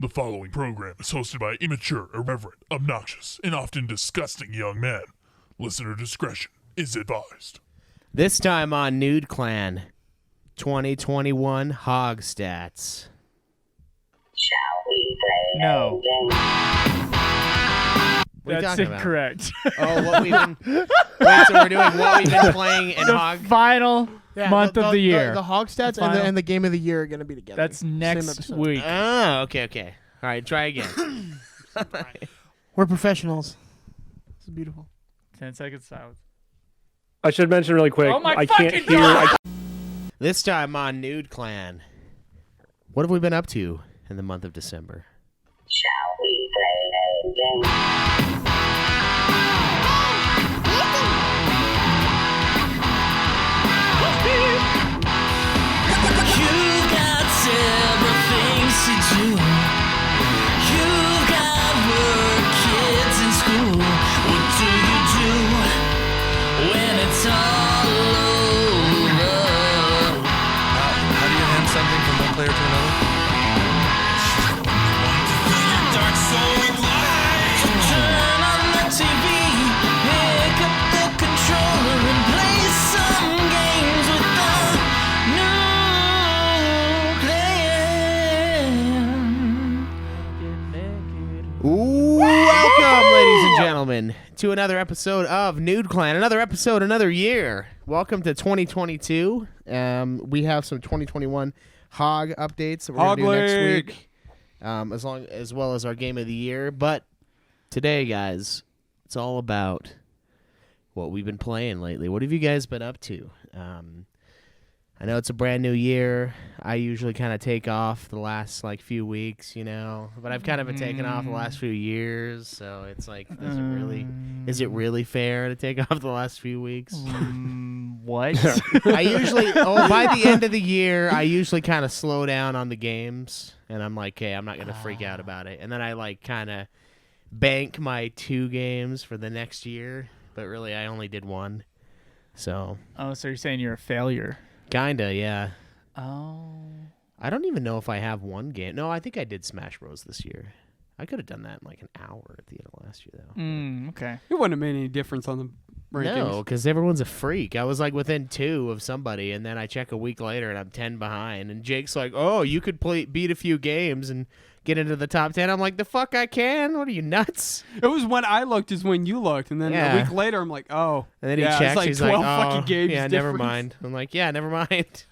The following program is hosted by immature, irreverent, obnoxious, and often disgusting young men. Listener discretion is advised. This time on Nude Clan, 2021 Hog Stats. Shall we play? No. What are you That's talking about? incorrect. Oh, what we've been... Wait, so we're doing what we've been playing in the Hog... final month of the year. The hog stats and the game of the year are going to be together. That's Same next episode. week. Oh, okay. All right, try again. We're professionals. This is beautiful. 10 seconds silence. I should mention really quick. Oh my I can't fucking hear. God! This time on Nude Clan, what have we been up to in the month of December? Shall we play a game? You've got several things to do. You've got work, kids in school. What do you do when it's all over? How do you hand something from one player to another? Dark soul light. Turn on the TV, pick up the controller and play some games with the new clan. Welcome, ladies and gentlemen, to another episode of Nude Clan. Another episode, another year. Welcome to 2022. We have some 2021 Hog updates that we're going to do next week. As well as our game of the year. But today, guys, it's all about what we've been playing lately. What have you guys been up to? I know it's a brand new year. I usually kind of take off the last few weeks, but I've kind of been taking off the last few years. So it's like, is it really fair to take off the last few weeks? What? I usually, by the end of the year, I usually kind of slow down on the games, and I'm like, hey, I'm not going to freak out about it. And then I kind of bank my 2 games for the next year, but really I only did 1. So. Oh, so you're saying you're a failure? Kinda, yeah. Oh. I don't even know if I have 1 game. No, I think I did Smash Bros. This year. I could have done that in an hour at the end of last year, though. Okay. It wouldn't have made any difference on the rankings. No, because everyone's a freak. I was within 2 of somebody, and then I check a week later, and I'm 10 behind. And Jake's like, "Oh, you could beat a few games and get into the top 10." I'm like, "The fuck I can? What are you, nuts?" It was when I looked is when you looked, and then Yeah. a week later I'm like, oh. And then he yeah, checks. It's He's 12 like, fucking games yeah, never difference. mind. I'm like, yeah, never mind.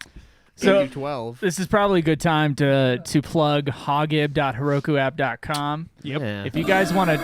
So- So 12. This is probably a good time to plug hogib.herokuapp.com. Yep. Yeah. If you guys want to,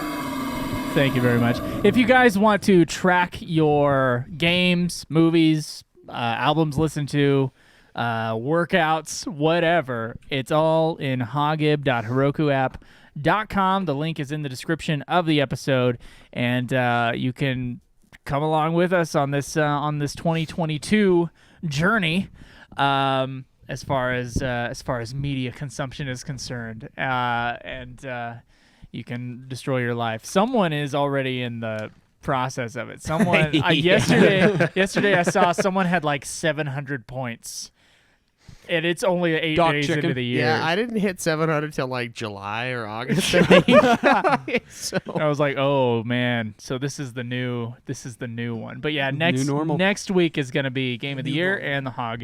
thank you very much. If you guys want to track your games, movies, albums listened to, workouts, whatever, it's all in hogib.herokuapp.com. The link is in the description of the episode, and you can come along with us on this 2022 journey. As far as media consumption is concerned, and you can destroy your life. Someone is already in the process of it. Someone yesterday I saw someone had 700 points, and it's only 8 days into the year. Yeah, I didn't hit 700 till July or August. So I was like, oh man, so this is the new one. But yeah, next week is gonna be game of the year and the hog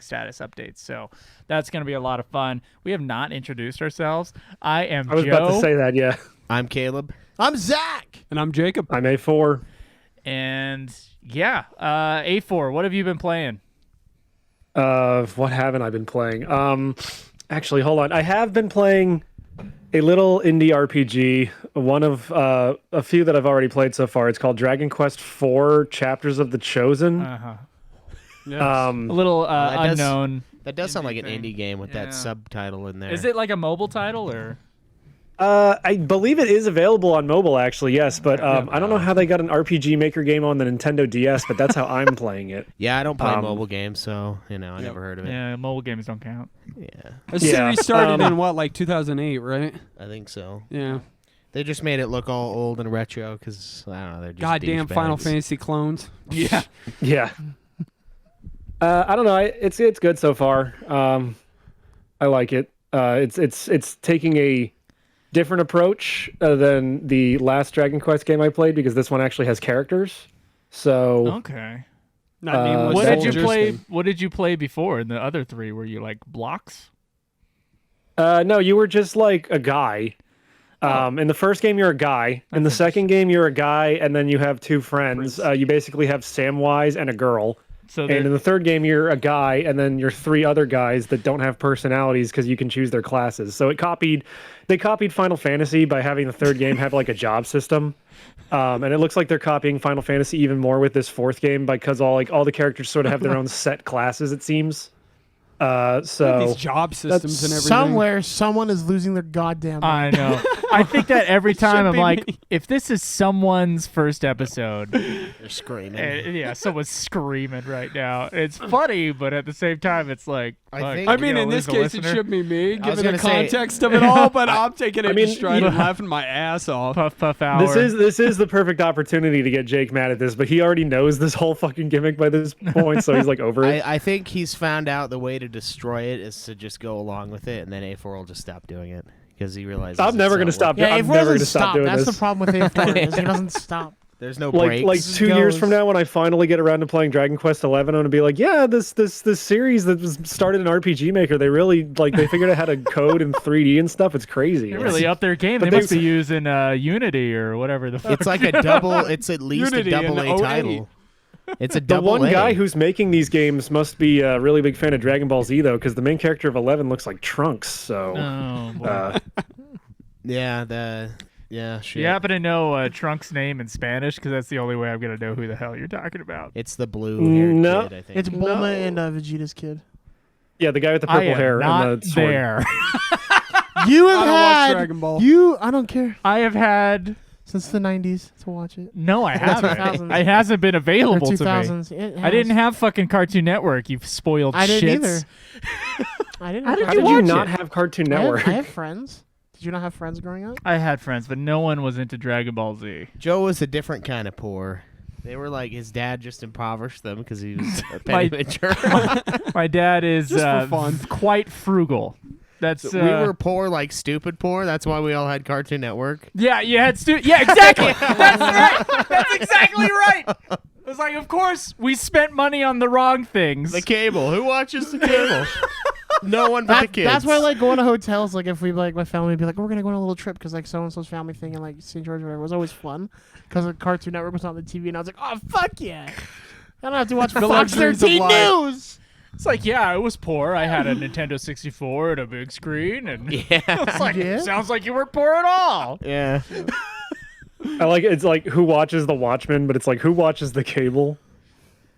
status updates. So that's gonna be a lot of fun. We have not introduced ourselves. I was Joe. About to say that, yeah. I'm Caleb. I'm Zach. And I'm Jacob. I'm A4. And yeah, A4, what have you been playing? What haven't I been playing? Actually, hold on. I have been playing a little indie RPG, one of a few that I've already played so far. It's called Dragon Quest IV: Chapters of the Chosen. Yes. A little unknown. That does sound like an indie game with that subtitle in there. Is it like a mobile title or? I believe it is available on mobile, actually, yes. But I don't know how they got an RPG Maker game on the Nintendo DS, but that's how I'm playing it. Yeah, I don't play mobile games, so I never heard of it. Yeah, mobile games don't count. Yeah, The series started in 2008, right? I think so. Yeah. They just made it look all old and retro because I don't know. They're just Goddamn Final douchebags. Fantasy clones. Yeah. Yeah. I don't know. It's good so far. I like it. It's taking a different approach than the last Dragon Quest game I played because this one actually has characters. So Okay. Not nameless What did you soldiers. play? What did you play before in the other three? Were you like blocks? no, you were just like a guy. In the first game, you're a guy. In the second game, you're a guy, and then you have two friends. You basically have Samwise and a girl. So And in the third game, you're a guy, and then you're three other guys that don't have personalities because you can choose their classes. So they copied Final Fantasy by having the third game have like a job system. And it looks like they're copying Final Fantasy even more with this fourth game because all the characters sort of have their own set classes, it seems. So These job systems and everything. Somewhere, someone is losing their goddamn mind. I know. I think that every time I'm be like, me. if this is someone's first episode, They're screaming. yeah, someone's screaming right now. It's funny, but at the same time, it's like, I fuck, think- I you mean, gotta in lose this the case, it listener. should be me, was given the gonna say- context of it all, but I'm taking it I mean, in stride and laughing my ass off. Puff hour. this is the perfect opportunity to get Jake mad at this, but he already knows this whole fucking gimmick by this point, so he's like over it. I think he's found out the way to destroy it is to just go along with it, and then A4 will just stop doing it because he realizes I'm it's never not gonna stop. working. Yeah, I'm April never doesn't gonna stop stop. doing That's this. the problem with A4 is he doesn't stop. There's no Like breaks. 2 years goes. from now, when I finally get around to playing Dragon Quest 11, I'm gonna be like, yeah, this series that was started in RPG Maker, they really they figured out how to code in 3D and stuff. It's crazy. They really up their game. But They must they- be using Unity or whatever the fuck. It's like a double. It's at least Unity a and double A 08. title. It's a The double one A. guy who's making these games must be a really big fan of Dragon Ball Z, though, because the main character of 11 looks like Trunks. So, Oh, boy. Yeah, shit. You happen to know Trunk's name in Spanish? Because that's the only way I'm going to know who the hell you're talking about. It's the blue-haired No. kid, I think. It's Bulma and Vegeta's kid. yeah, the guy with the I purple am hair not and the sword. there. You have I don't watch had Dragon Ball. I don't care I have had... since the 90s to watch it. No, I haven't. 2000s. It hasn't been Or available to me. 2000s. It I didn't has. have fucking Cartoon Network, you spoiled I didn't shits. either. I didn't. How have did How you did you watch not it? have Cartoon I have- Network? I have friends. Did you not have friends growing up? I had friends, but no one was into Dragon Ball Z. Joe was a different kind of poor. They were like his dad just impoverished them because he was a My- penny pincher. My dad is Just for fun. quite frugal. That's we were poor, like stupid poor. That's why we all had Cartoon Network. Yeah, you had yeah, exactly. That's right. That's exactly right. It was like, of course, we spent money on the wrong things. The cable. Who watches the cable? No one but the kids. That's why I like going to hotels. Like if we like my family would be like, we're gonna go on a little trip because like so and so's family thing in like St. George or whatever. It was always fun because the Cartoon Network was on the TV and I was like, oh fuck yeah! I don't have to watch Fox luxuries of 13 life. News. It's like, yeah, I was poor. I had a Nintendo 64 and a big screen, and it's like, Yeah. sounds like you weren't poor at all. Yeah. I like it's like who watches the Watchmen, but it's like who watches the cable.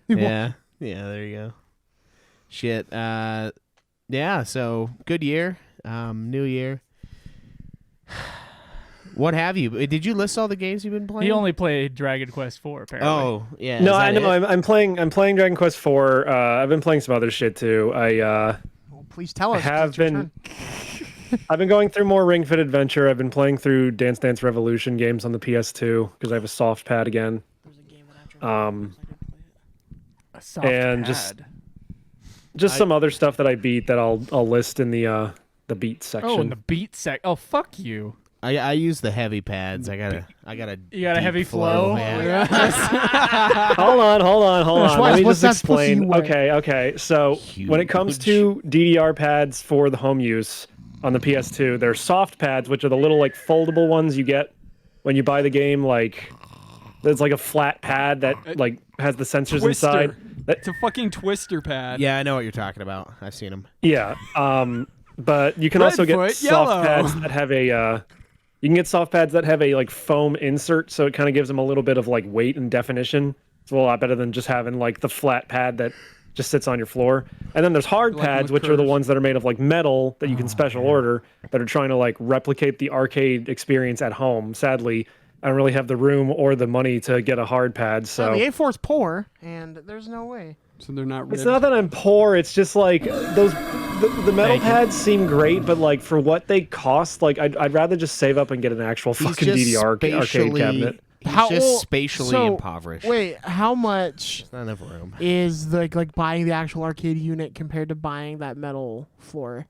Yeah. Yeah, there you go. Shit. Yeah, so good year. New year. What have you? Did you list all the games you've been playing? He only played Dragon Quest 4, apparently. Oh, yeah. No, is I that know. it? I'm playing Dragon Quest 4. I've been playing some other shit too. Well, please tell us. 'cause have it's your been. turn. I've been going through more Ring Fit Adventure. I've been playing through Dance Dance Revolution games on the PS2 because I have a soft pad again. A soft and pad. Just some other stuff that I beat that I'll list in the beat section. Oh, in the beat sec. Oh, fuck you. I use the heavy pads. I got a You got a deep heavy flow? Yeah. hold on. Let me what's just that pussy you explain. wear? Okay. So when it comes to DDR pads for the home use on the PS2, they're soft pads, which are the little like foldable ones you get when you buy the game. Like there's like a flat pad that like has the sensors inside. It's a fucking twister pad. Yeah, I know what you're talking about. I've seen them. Yeah. But you can also get Redfoot, soft yellow. pads that have a. You can get soft pads that have a like foam insert, so it kind of gives them a little bit of like weight and definition. It's a lot better than just having like the flat pad that just sits on your floor. And then there's hard Like pads, with which are the curves. ones that are made of like metal that you can special order that are trying to like replicate the arcade experience at home. Sadly, I don't really have the room or the money to get a hard pad, so. The A4's poor, and there's no way. So they're not. It's ribbed. not that I'm poor. It's just like those the metal Thank you. pads seem great, but like for what they cost, like I'd rather just save up and get an actual He's fucking just DDR arcade spatially- cabinet. He's How- just well, spatially so, impoverished. Wait, how much Not enough room. is like buying the actual arcade unit compared to buying that metal floor?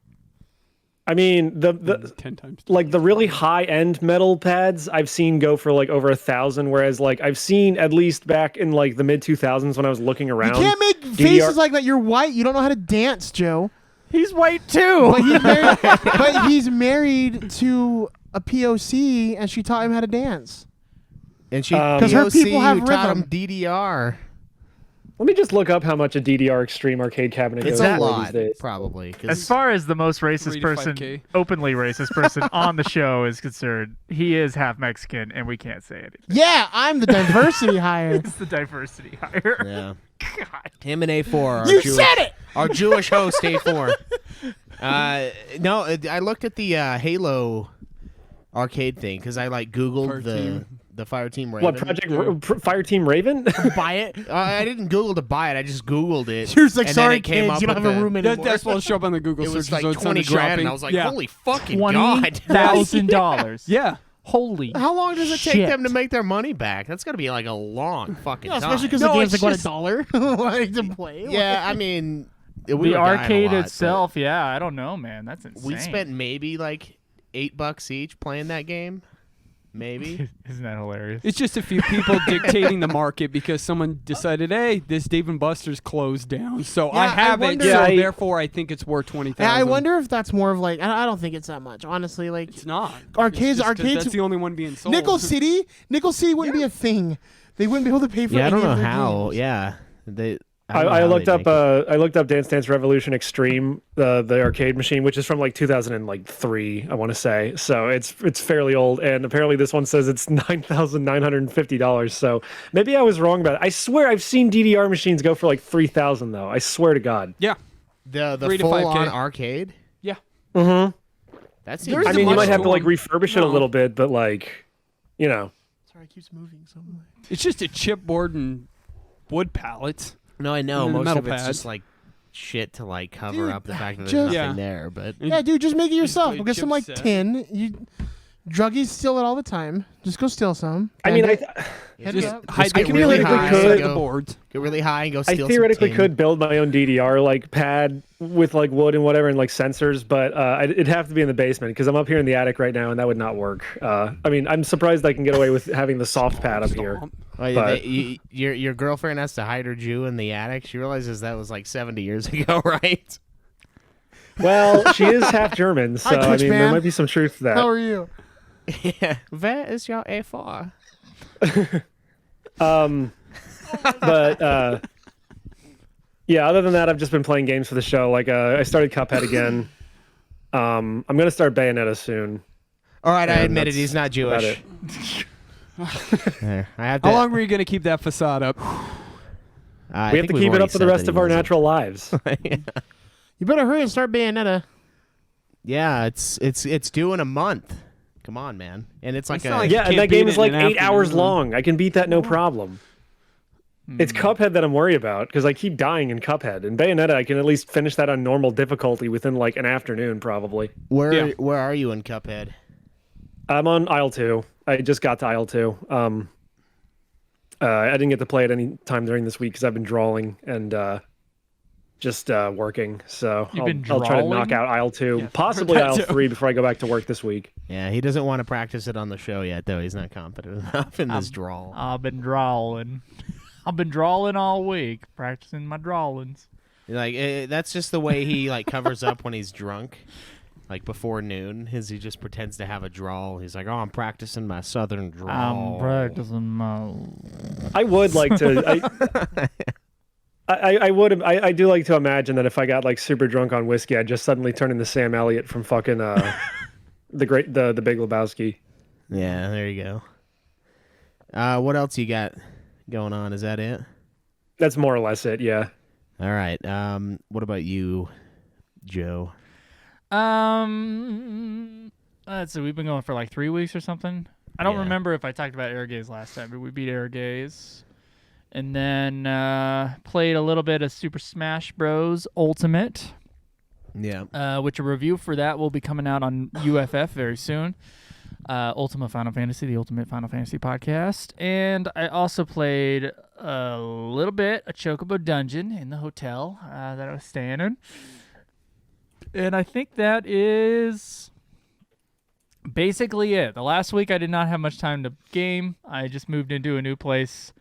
I mean, the 10 times. like the really high end metal pads I've seen go for like over 1,000, whereas like I've seen at least back in like the mid 2000s when I was looking You around. can't make faces like that. You're white. You don't know how to dance, Joe. He's white too. But he's married to a POC, and she taught him how to dance. And she, 'Cause her people have who taught him rhythm. DDR. Let me just look up how much a DDR Extreme arcade cabinet It's goes a for lot, these days. probably. 'cause- As far as the most racist 3 to person, 5K. openly racist person on the show is concerned, he is half Mexican, and we can't say anything. Yeah, I'm the diversity hire. It's the diversity hire. yeah. God. Him and A4 are You Jewish, said it! Our Jewish host, A4. No, I looked at the Halo arcade thing because I like Googled the Fireteam Raven. What Fireteam Raven? Buy it. I didn't Google to buy it. I just Googled it. You're just like, and sorry, then it came kids, up you don't with have a the- room anymore. That's what will show up on the Google It search was like results 20 under grand, shopping. and I was like, yeah. holy fucking god. $20,000. Yeah. Holy. How long does it take Shit. them to make their money back? That's got to be like a long fucking Yeah, time. especially because No, the game's it's like, just- $1 like to play. Yeah, I mean, we were The dying a arcade lot, itself, yeah, I don't know, man. That's but insane. we spent maybe like $8 each playing that game. Maybe. Isn't that hilarious? It's just a few people dictating the market because someone decided, hey, this Dave & Buster's closed down, so I Yeah, I have it. wonder- So Yeah, therefore, I think it's worth $20,000. And I wonder if that's more of like, I don't think it's that much, honestly. Like, It's not. Arcades- It's just 'cause arcades- That's the only one being sold. Nickel City wouldn't be a thing. They wouldn't be able to pay for Yeah, I any don't know of their how. games. Yeah. They. I looked up Dance Dance Revolution Extreme, the arcade machine, which is from like 2003, I want to say. So it's fairly old, and apparently this one says it's $9,950. So maybe I was wrong about it. I swear I've seen DDR machines go for like $3,000 though. I swear to God. Yeah. the 3 to full 5K. on arcade. Yeah. Mm-hmm. That There seems. is I a mean, you much might have to like cool- refurbish it a No. little bit, but like, you know. Sorry, it keeps moving so much. It's just a chipboard and wood pallets. No, I know and then most metal of it's pads. just like shit to like cover Dude, up the fact that there's just- nothing Yeah. there. But Yeah, dude, just make it yourself. play We'll get some like chipset. tin. Druggies steal it all the time. Just go steal some. I mean, Bend I it. Hit Just it up. hide get the really computer high inside and the go- boards. get really high and go steal. theoretically some tin. could build my own DDR like pad with like wood and whatever and like sensors, but it'd have to be in the basement because I'm up here in the attic right now and that would not work. I mean, I'm surprised I can get away with having the soft pad up here. Well, but- your girlfriend has to hide her Jew in the attic. She realizes that was like 70 years ago, right? Well, she is half German, so I Twitch mean, man. there might be some truth to that. How are you? Yeah. Where is your A4? But yeah, other than that, I've just been playing games for the show. Like I started Cuphead again. I'm gonna start Bayonetta soon. All right, I And admit it. that's He's not about Jewish. There, I have to. How long were you going to keep that facade up? I We have think to we've keep it already up for the said rest that of he our wasn't. natural lives. You better hurry and start Bayonetta. Yeah, it's due in a month. Come on, man. And it's like It's a not like- Yeah, can't and that beat game it is like in an 8 hours afternoon. long. I can beat that no problem. It's Cuphead that I'm worried about because I keep dying in Cuphead. And Bayonetta, I can at least finish that on normal difficulty within like an afternoon, probably. Yeah. where are you in Cuphead? I'm on aisle 2. I just got to aisle 2. I didn't get to play it any time during this week because I've been drawing and just working. So You've been I'll try to knock drawing? out aisle 2, Yeah, possibly that aisle too. 3 before I go back to work this week. Yeah, he doesn't want to practice it on the show yet, though. He's not confident enough in this drawl. I've been drawing. I've been drawing all week, practicing my drawings. Like that's just the way he like covers up when he's drunk. Like before noon, he just pretends to have a drawl. He's like, "Oh, I'm practicing my southern drawl." I'm practicing my. I would like to. I do like to imagine that if I got like super drunk on whiskey, I'd just suddenly turn into Sam Elliott from fucking the Big Lebowski. Yeah, there you go. What else you got going on? Is that it? That's more or less it. Yeah. All right. What about you, Joe? Let's see. We've been going for like 3 weeks or something. I don't Yeah. remember if I talked about Air Gaze last time, but we beat Air Gaze. And then played a little bit of Super Smash Bros. Ultimate, Yeah. which a review for that will be coming out on UFF very soon. Ultimate Final Fantasy, the Ultimate Final Fantasy podcast. And I also played a little bit of Chocobo Dungeon in the hotel that I was staying in. And I think that is basically it. The last week I did not have much time to game. I just moved into a new place,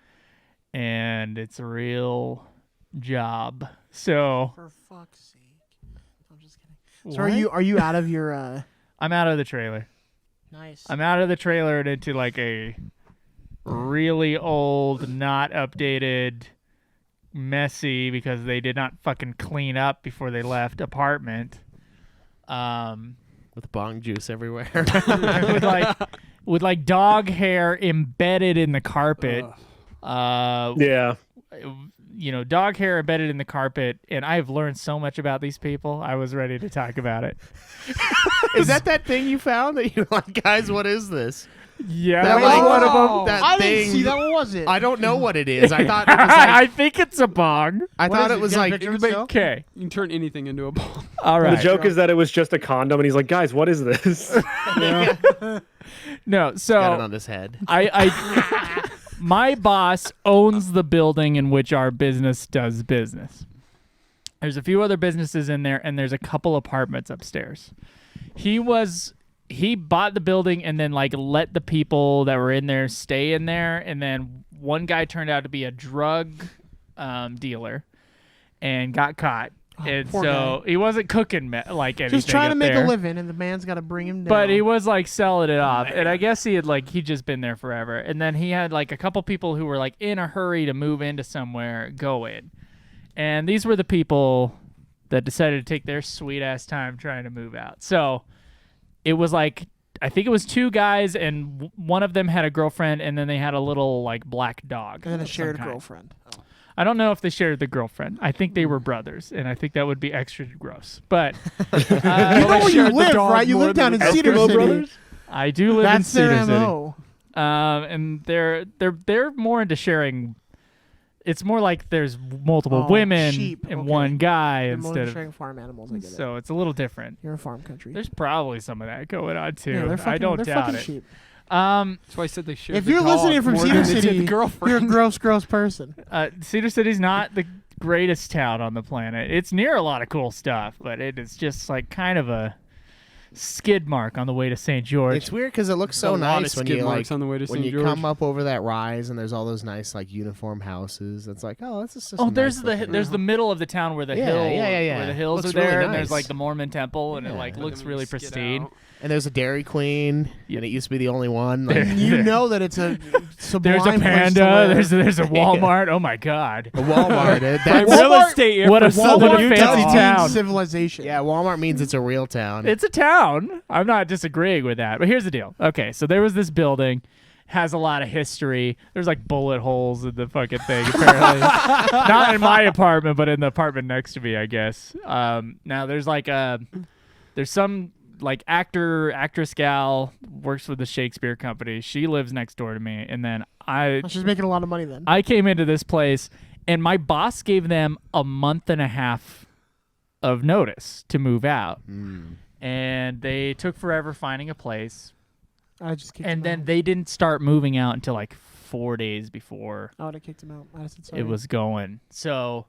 and it's a real job. So For fuck's sake. I'm just kidding. So are you out of your I'm out of the trailer. nice. I'm out of the trailer and into like a really old, not updated, messy because they did not fucking clean up before they left apartment. With bong juice everywhere. with like dog hair embedded in the carpet. Yeah. You know, dog hair embedded in the carpet, and I've learned so much about these people. I was ready to talk about it. Is that thing you found that you're like, guys, what is this? Yeah, That that was was one one of of them. That I thing. didn't see that. What was it? I don't know what it is. I thought it was like, I think it's a bong. I What thought is it was You got a like, picture of it still? Okay, You can turn anything into a ball. all right. The joke is that it was just a condom, and he's like, guys, what is this? No, so got it on his head. I my boss owns the building in which our business does business. There's a few other businesses in there, and there's a couple apartments upstairs. He bought the building and then like let the people that were in there stay in there, and then one guy turned out to be a drug dealer and got caught. And poor so he wasn't cooking like anything. Just trying to up make there. a living, and the man's got to bring him down. But he was like selling it off, and I guess he'd just been there forever. And then he had like a couple people who were like in a hurry to move into somewhere, go in, and these were the people that decided to take their sweet ass time trying to move out. So it was like, I think it was two guys, and one of them had a girlfriend, and then they had a little like black dog. and then a of some shared kind. girlfriend. I don't know if they shared the girlfriend. I think they were brothers, and I think that would be extra gross. But You know where you shared the live, dog right? You more live than down in the Cedar Eskimo City. brothers? I do live That's in Cedar their City. MO. And they're more into sharing. It's more like there's multiple Oh, women sheep, and okay. one guy They're more instead of. sharing farm animals. I get it. So it's a little different. You're a farm country. There's probably some of that going on too. Yeah, they're fucking, I don't they're doubt fucking it. sheep. That's why I said they shared If the you're dog listening from more Cedar than they did City, the girlfriend. you're a gross person. Cedar City's not the greatest town on the planet. It's near a lot of cool stuff, but it is just like kind of a skid mark on the way to St. George. It's weird because it looks so A lot of nice when skid you marks like on the way to when St. you George. come up over that rise and there's all those nice like uniform houses. It's like, oh, that's just. Oh, some there's nice the looking- there's the middle of the town where the Yeah, hill yeah. where the hills Looks are there, really and there's nice. like the Mormon temple, and it Yeah. like And looks then we really skid pristine. out. and there's a Dairy Queen, and it used to be the only one. Like, You know that it's a sublime There's a place to panda. live. There's a Walmart. Oh my god. a Walmart. Prime That's, real estate. What a for southern Walmart. fancy Means town. civilization. yeah, Walmart means it's a real town. It's a town. I'm not disagreeing with that. But here's the deal. Okay, so there was this building, has a lot of history. There's like bullet holes in the fucking thing, apparently. Not in my apartment, but in the apartment next to me, I guess. Now there's like there's some like actress gal works with the Shakespeare company. She lives next door to me, and then She's making a lot of money then. I came into this place, and my boss gave them a month and a half of notice to move out. And they took forever finding a place. I just kicked And him then out. they didn't start moving out until like 4 days before I would have kicked him out. I said sorry. it was going. So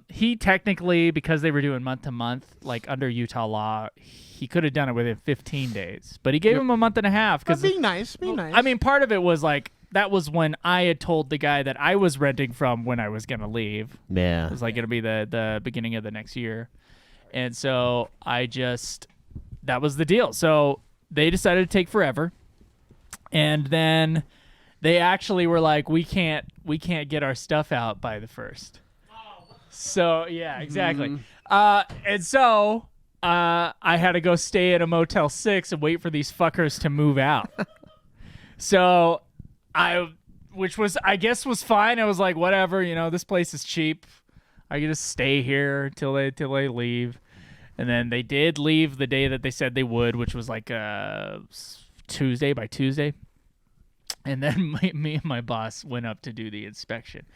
he technically, because they were doing month to month, like under Utah law, he could have done it within 15 days. But he gave him a month and a half. But Because be nice. Be nice. I mean, part of it was like, that was when I had told the guy that I was renting from when I was going to leave. yeah. It was like going to be the beginning of the next year. And so that was the deal. So they decided to take forever. And then they actually were like, we can't get our stuff out by the 1st. So yeah, exactly. And so I had to go stay at a Motel 6 and wait for these fuckers to move out. So which was, I guess, was fine. I was like, whatever, this place is cheap. I can just stay here till they leave. And then they did leave the day that they said they would, which was like Tuesday. And then me and my boss went up to do the inspection.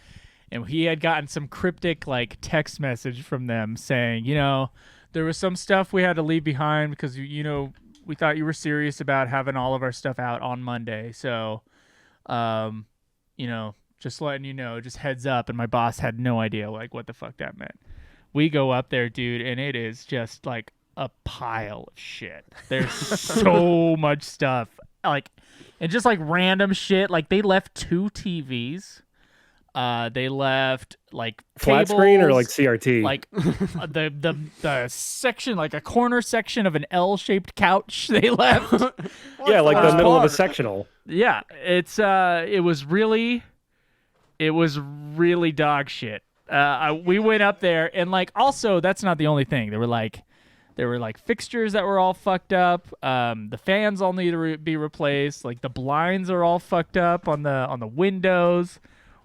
And he had gotten some cryptic like text message from them saying, there was some stuff we had to leave behind because, we thought you were serious about having all of our stuff out on Monday. So, just letting you know, just heads up. And my boss had no idea like what the fuck that meant. we go up there, dude, and it is just like a pile of shit. There's so much stuff, like, and just like random shit. Like they left 2 TVs. They left like Flat tables, screen or like CRT? like the section, like a corner section of an L-shaped couch. They left. Yeah, like the middle of a sectional. Yeah, it was really dog shit. We went up there, and like also that's not the only thing. There were like fixtures that were all fucked up. The fans all need to be replaced. Like the blinds are all fucked up on the windows.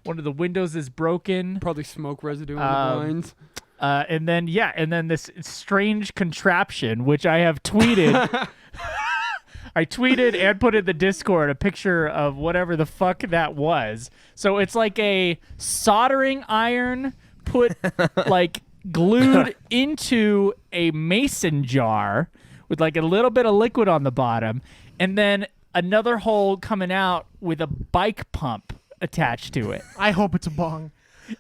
One of the windows is broken. Probably smoke residue on the blinds. And then this strange contraption, which I have tweeted. I tweeted and put in the Discord a picture of whatever the fuck that was. So it's like a soldering iron put like glued into a mason jar with like a little bit of liquid on the bottom, and then another hole coming out with a bike pump attached to it. I hope it's a bong.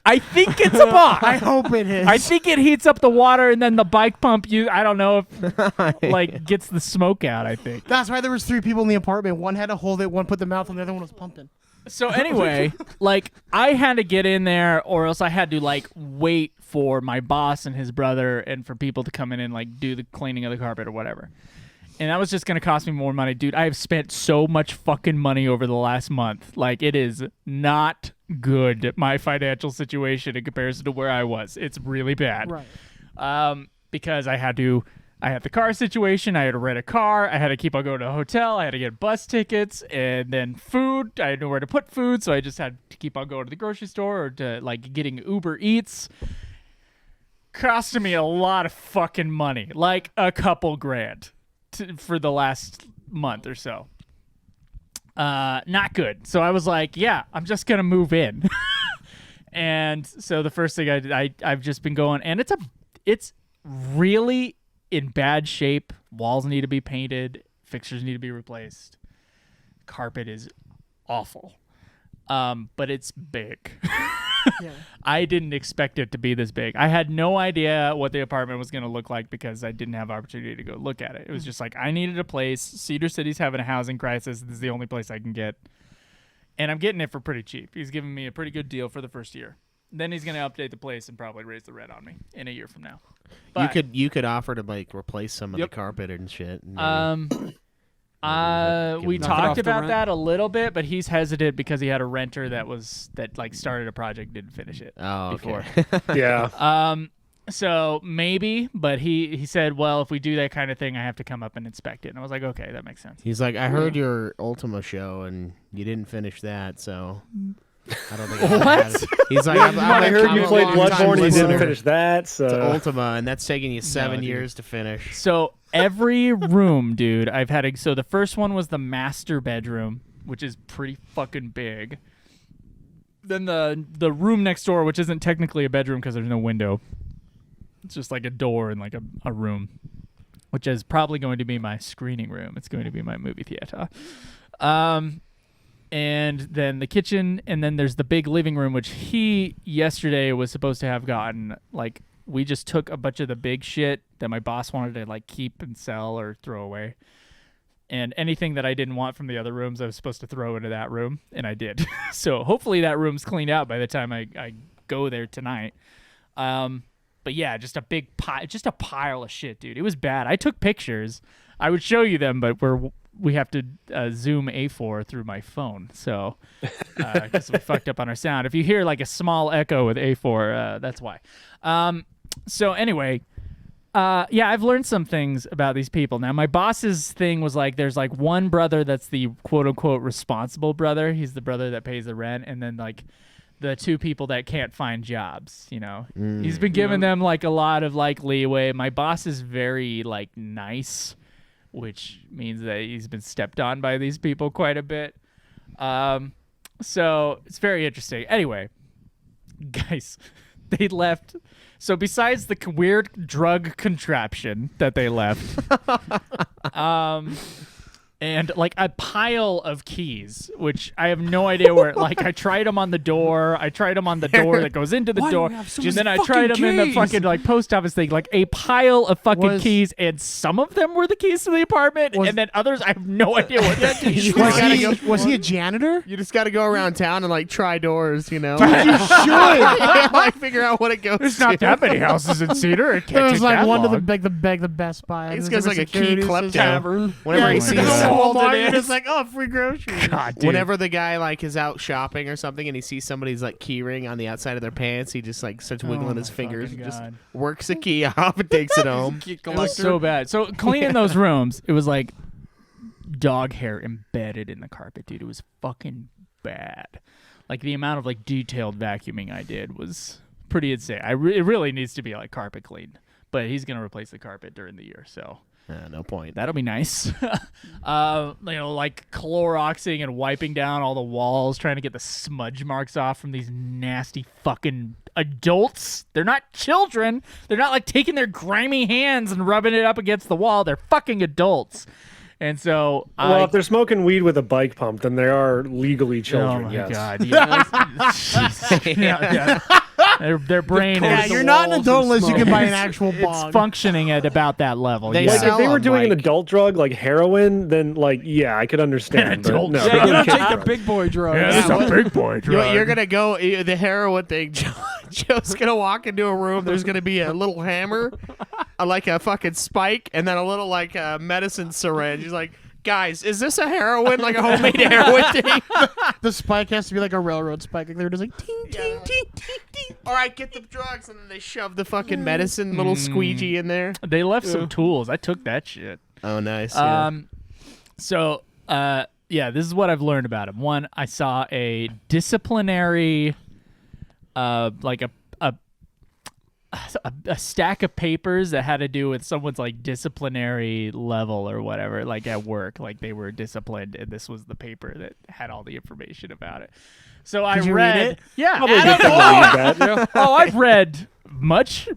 I think it's a bong. I hope it is. I think it heats up the water, and then the bike pump, I don't know if like gets the smoke out, I think. That's why there was 3 people in the apartment. One had to hold it, one put the mouth on, the other one was pumping. So anyway, like I had to get in there, or else I had to like wait for my boss and his brother and for people to come in and like do the cleaning of the carpet or whatever. And that was just going to cost me more money. Dude, I have spent so much fucking money over the last month. Like, it is not good, my financial situation in comparison to where I was. It's really bad. Right. Because I had the car situation. I had to rent a car. I had to keep on going to a hotel. I had to get bus tickets and then food. I had nowhere to put food, so I just had to keep on going to the grocery store or to, like, getting Uber Eats. Costing me a lot of fucking money. Like, a couple grand. For the last month or so. Not good. So I was like, yeah, I'm just gonna move in. And so the first thing I've just been going, and it's really in bad shape. Walls need to be painted, fixtures need to be replaced, carpet is awful. But it's big. Yeah. I didn't expect it to be this big. I had no idea what the apartment was going to look like because I didn't have opportunity to go look at it. It was just like, I needed a place. Cedar City's having a housing crisis. This is the only place I can get. And I'm getting it for pretty cheap. He's giving me a pretty good deal for the first year. Then he's going to update the place and probably raise the rent on me in a year from now. But, you could offer to like replace some of the carpet and shit. We Knock it talked off the about rent? that a little bit, but he's hesitant because he had a renter that like started a project, didn't finish it before. Yeah. So maybe, but he said, well, if we do that kind of thing, I have to come up and inspect it. And I was like, okay, that makes sense. He's like, I heard your Ultima show and you didn't finish that, so I don't think What? He's like, I heard you played Bloodborne and you didn't finish finish that, so... to Ultima, and that's taking you 7 years to finish. So every room, dude, I've had so the first one was the master bedroom, which is pretty fucking big. Then the room next door, which isn't technically a bedroom because there's no window. It's just like a door and like a room, which is probably going to be my screening room. It's going to be my movie theater. And then the kitchen, and then there's the big living room, which he yesterday was supposed to have gotten. Like, we just took a bunch of the big shit that my boss wanted to like keep and sell or throw away. And anything that I didn't want from the other rooms, I was supposed to throw into that room, and I did. So hopefully that room's cleaned out by the time I go there tonight. But yeah, just a big pile of shit, dude. It was bad. I took pictures. I would show you them, but we have to zoom A4 through my phone, so because we fucked up on our sound. If you hear like a small echo with A4, that's why. So anyway, yeah, I've learned some things about these people. Now, my boss's thing was like, there's like one brother that's the quote unquote responsible brother. He's the brother that pays the rent, and then like the 2 people that can't find jobs, you know. He's been giving them like a lot of like leeway. My boss is very like nice, which means that he's been stepped on by these people quite a bit. So it's very interesting. Anyway, guys, they left. So besides the weird drug contraption that they left, and like a pile of keys, which I have no idea where. Like I tried them on the door. I tried them on the door that goes into the Why do door. we have so And then I many tried them fucking in the keys? fucking like post office thing. Like a pile of fucking keys, and some of them were the keys to the apartment, and then others I have no idea what the keys were. Was he a janitor? You just got to go around town and like try doors, you know. You should. Like figure out what it goes There's to. not that many houses in Cedar. It It can't was take like that one long. of the Best Buy. This There's guy's like a key security klepto. system. Tavern. Whenever he Yeah, sees he's that. at Walmart Walmart, it you're is. just like, oh, free groceries. God, dude. Whenever the guy like is out shopping or something and he sees somebody's like key ring on the outside of their pants, he just like starts wiggling his fingers and just God. works the key off and takes it home. Key It was collector. so bad. So cleaning those rooms, it was like dog hair embedded in the carpet, dude. It was fucking bad. Like the amount of like detailed vacuuming I did was pretty insane. It really needs to be like carpet cleaned, but he's gonna replace the carpet during the year, so No point. that'll be nice. Like Cloroxing and wiping down all the walls, trying to get the smudge marks off from these nasty fucking adults. They're not children. They're not like taking their grimy hands and rubbing it up against the wall. They're fucking adults. And so Well, if they're smoking weed with a bike pump, then they are legally oh children. my yes. god, yeah. Jesus. Yeah. Their brain Yeah, is you're not an walls adult and unless you can smoke. buy an actual it's bong. functioning at about that level. They yeah. Like sell if they were them, doing an like- adult drug like heroin, then like yeah, I could understand. but adult no, Yeah, not you a don't kid take the drug. big boy drugs. Yeah, this is what- a big boy drug. You're gonna go the heroin thing. Joe's gonna walk into a room. There's gonna be a little hammer, like a fucking spike, and then a little like medicine syringe. He's like, guys, is this a heroin, like a homemade heroin thing? The spike has to be like a railroad spike. Like they're just like ting ting ting ting ting. All right, get the drugs, and then they shove the fucking medicine little squeegee in there. They left some tools. I took that shit. Oh, nice. So, this is what I've learned about him. One, I saw a disciplinary, like a stack of papers that had to do with someone's like disciplinary level or whatever, like at work, like they were disciplined, and this was the paper that had all the information about it. So I Did you read read it. it? Yeah. Probably good to believe that. Oh, I've read much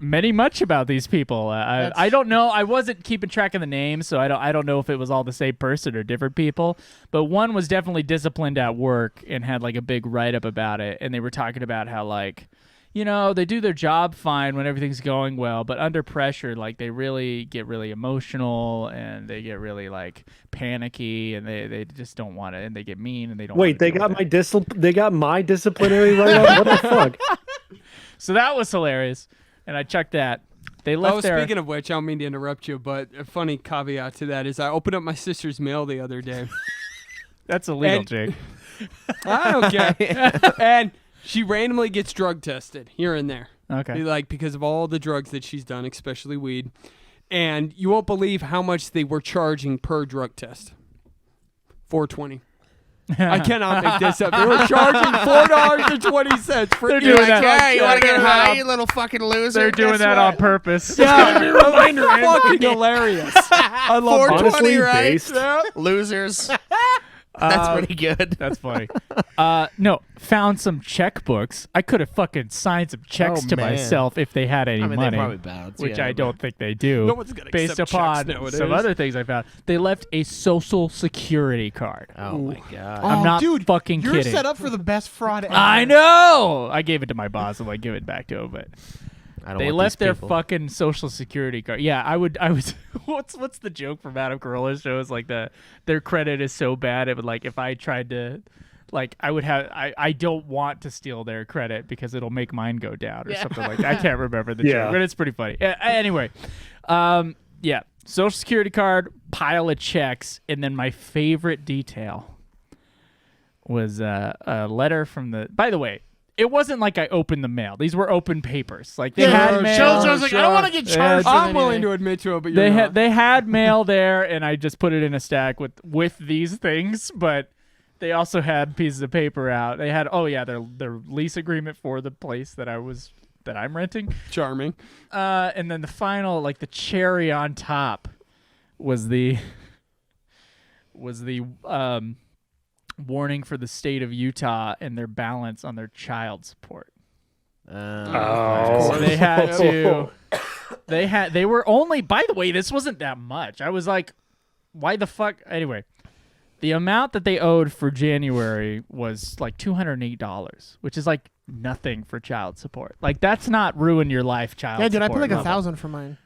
about these people. I don't know. I wasn't keeping track of the names, so I don't know if it was all the same person or different people. But one was definitely disciplined at work and had like a big write up about it, and they were talking about how like, you know, they do their job fine when everything's going well, but under pressure, like they really get really emotional and they get really like panicky and they just don't want it, and they get mean and they don't. Wait, wanna they deal got with it. they got my disciplinary write-up? What the fuck? So that was hilarious, and I checked that. They left Oh, their. speaking of which, I don't mean to interrupt you, but a funny caveat to that is I opened up my sister's mail the other day. That's illegal, And- Jake. I don't care. And she randomly gets drug tested here and there. Okay. Like because of all the drugs that she's done, especially weed. And you won't believe how much they were charging per drug test. $4.20. I cannot make this up. They were charging $4.20 for They're each doing drug that. Okay, you want to test. get high, you little fucking loser? They're doing Guess that what? on purpose. Yeah, it was fucking hilarious. I love it. 420, Honestly, right? based. Losers. That's pretty good. That's funny. No, found some checkbooks. I could have fucking signed some checks Oh, to man. myself if they had any I mean, money, they probably bounce, which yeah, I but- don't think they do. No one's gonna based accept upon checks nowadays. some other things I found. They left a social security card. Oh my god. I'm not dude, fucking you're kidding. set up for the best fraud ever. I know. I gave it to my boss. I'm like, give it back to him, but I don't they want left these their people. fucking social security card. Yeah, I would. What's the joke from Adam Carolla's show? Is like their credit is so bad. It would like if I tried to, like I would have. I don't want to steal their credit because it'll make mine go down or something like that. I can't remember the Yeah. joke, but it's pretty funny. Anyway, yeah, social security card, pile of checks, and then my favorite detail was a letter from the. By the way. It wasn't like I opened the mail. These were open papers. Like they had mail. Joe's like, I don't want to get charged. with I'm willing anything. to admit to it, but They you're had not. they had mail there, and I just put it in a stack with these things. But they also had pieces of paper out. They had their lease agreement for the place that I'm renting. Charming. And then the final, like the cherry on top, was the warning for the state of Utah and their balance on their child support. Oh. So they had to. They were only. By the way, this wasn't that much. I was like, why the fuck? Anyway, The amount that they owed for January was like $208, which is like nothing for child support. Like that's not ruin your life child Yeah, support. dude, I paid like level. $1,000 for mine.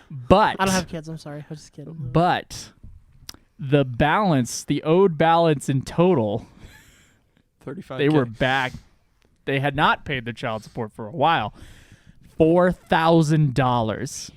But I don't have kids. I'm sorry. I was just kidding. But the balance, the owed balance in total, 35. they were back. They had not paid their child support for a while. $4,000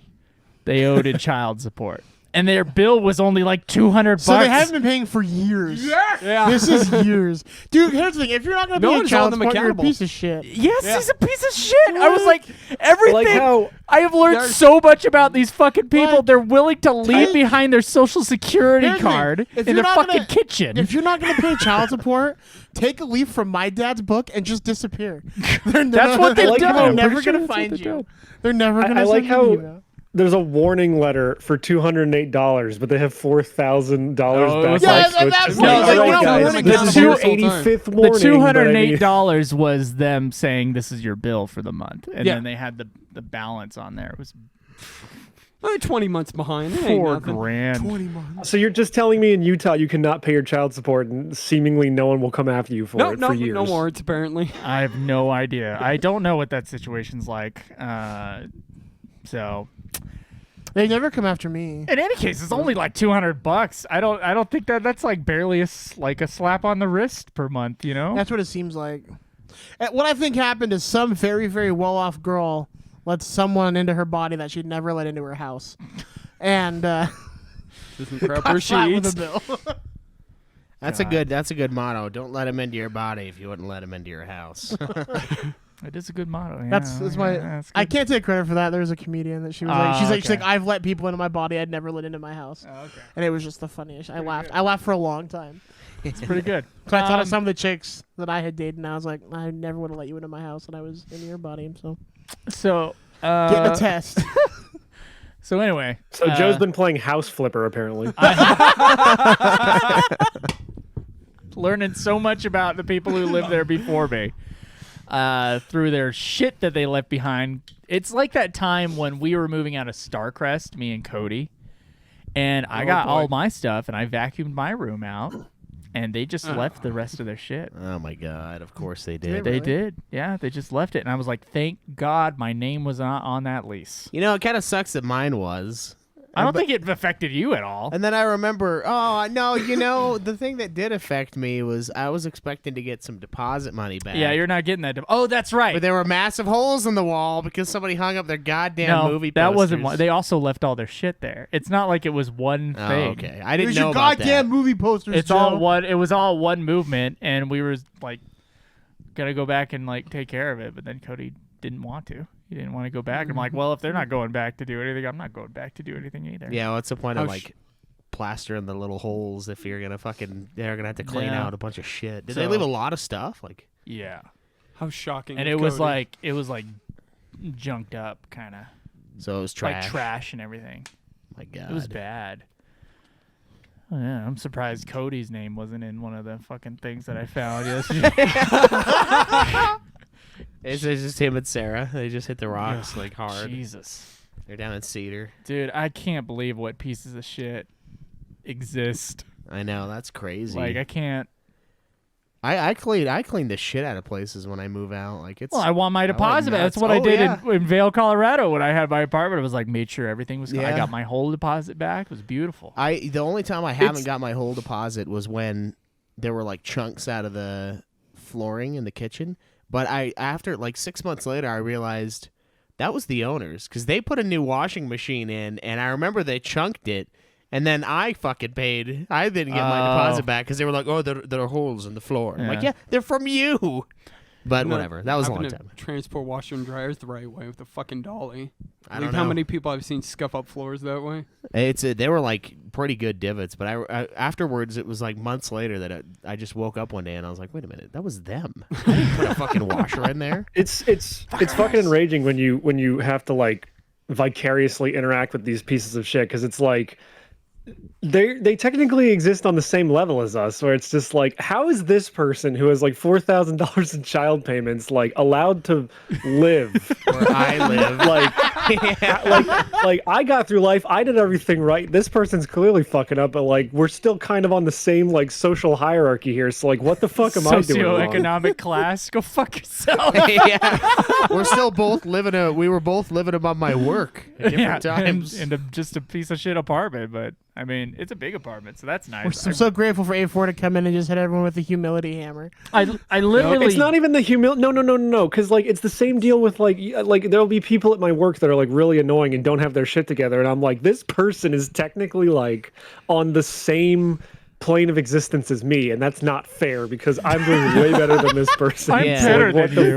they owed in child support. And their bill was only like $200. So they haven't been paying for years. Yeah. This is years. Dude, here's the thing. If you're not going to No pay one's child holding them support, you're a accountable. piece of shit. Yes, he's a piece of shit. I was like, I everything. like how I have learned There's- so much about these fucking people. What? They're willing to leave Take- behind their social security Here's the thing. card If in you're their not fucking gonna- kitchen. If you're not going to pay child support, take a leaf from my dad's book and just disappear. That's what they've like done. how- They're I'm never pretty sure going to that's what find they're you. doing. They're never going to I like send how you an email. there's a warning letter for $208, but they have $4,000 Oh, it was back. like- Yeah, It's that's like, like, all we're right, not guys, warning this is them your this whole time. 85th The warning. but I mean- $208 was them saying this is your bill for the month, and Yeah. then they had the balance on there. It was Only 20 months behind. It ain't nothing. $4,000. 20 months. So you're just telling me in Utah you cannot pay your child support and seemingly no one will come after you for No, it no, for years. no warrants apparently. I have no idea. I don't know what that situation's like. So They never come after me. in any case, it's only like $200. I don't think that's like barely like a slap on the wrist per month. You know? That's what it seems like. What I think happened is some very, very well-off girl let someone into her body that she'd never let into her house. And Doesn't crap got her she slapped with eats. a bill. That's a good motto. Don't let him into your body if you wouldn't let him into your house. It is a good motto. Yeah, That's my. that's I good. can't take credit for that. There was a comedian that she was like, she's like, I've let people into my body I'd never let into my house, Oh, okay. and it was just the funniest. I laughed. I laughed for a long time. It's pretty good. So I thought of some of the chicks that I had dated, and I was like, I never would have let you into my house, and I was in your body. So So getting a test. So anyway, So Joe's been playing House Flipper apparently. learning so much about the people who lived there before me through their shit that they left behind. It's like that time when we were moving out of Starcrest, me and Cody, and I got all my stuff and I vacuumed my room out, and they just left the rest of their shit. Oh my god! Of course they did. They did. Yeah, they just left it. And I was like, thank God my name was not on that lease. You know, it kind of sucks that mine was. I don't think it affected you at all. And then I remember, oh no, you know, the thing that did affect me was I was expecting to get some deposit money back. Yeah, you're not getting that. Oh, that's right. But there were massive holes in the wall because somebody hung up their goddamn movie that posters. wasn't one. They also left all their shit there. It's not like it was one Oh, thing. okay. I It didn't was know your about goddamn that. movie posters. It's Joe. all one. It was all one movement, and we were like gonna go back and like take care of it. But then Cody didn't want to. He didn't want to go back. I'm like, well, if they're not going back to do anything, I'm not going back to do anything either. Yeah, what's the point of Oh, like plastering the little holes if you're gonna they're gonna have to clean Yeah. out a bunch of shit. Did they So- leave a lot of stuff? Like, Yeah. How shocking. And of it was Cody. like junked up, kind of so it was trash. like trash and everything. My God, It was bad. Oh, yeah, I'm surprised Cody's name wasn't in one of the fucking things that I found yesterday. It's just him and Sarah. They just hit the rocks like hard. Jesus. They're down in Cedar. Dude, I can't believe what pieces of shit exist. I know, that's crazy. Like, I can't. I clean the shit out of places when I move out. Like it's Well, I want my deposit back. That's nuts. what I Oh, did yeah. in Vail, Colorado when I had my apartment. I was like, made sure everything was. I Yeah. got my whole deposit back. It was beautiful. The only time I haven't got my whole deposit was when there were like chunks out of the flooring in the kitchen. But after like 6 months later, I realized that was the owners because they put a new washing machine in, and I remember they chunked it, and then I fucking paid. I didn't get my deposit back because they were like, "Oh, there are holes in the floor." I'm like, Yeah. "Yeah, they're from you." But No, whatever, that was a long having to time. Transport washer and dryers the right way with a fucking dolly. I don't how know. many people I've seen scuff up floors that way. They were like pretty good divots, but I afterwards it was like months later that I just woke up one day and I was like, wait a minute, that was them. I didn't put a fucking washer in there. It's fucking enraging when you have to like vicariously interact with these pieces of shit because it's like they technically exist on the same level as us, where it's just like, how is this person who has like $4,000 in child payments like allowed to live Where I live. like I got through life, I did everything right. This person's clearly fucking up, but like we're still kind of on the same like social hierarchy here. So like, what the fuck am I doing wrong? Socioeconomic class. Go fuck yourself. Yeah. We're still both we were both living above my work at different times. And just a piece of shit apartment, but I mean, it's a big apartment, so that's nice. I'm so grateful for A4 to come in and just hit everyone with the humility hammer. I literally. It's not even the no, because like it's the same deal with like there'll be people at my work that are like really annoying and don't have their shit together, and I'm like, this person is technically like on the same plane of existence as me, and that's not fair because I'm doing way better than this person. I'm Yeah. better Like, than you.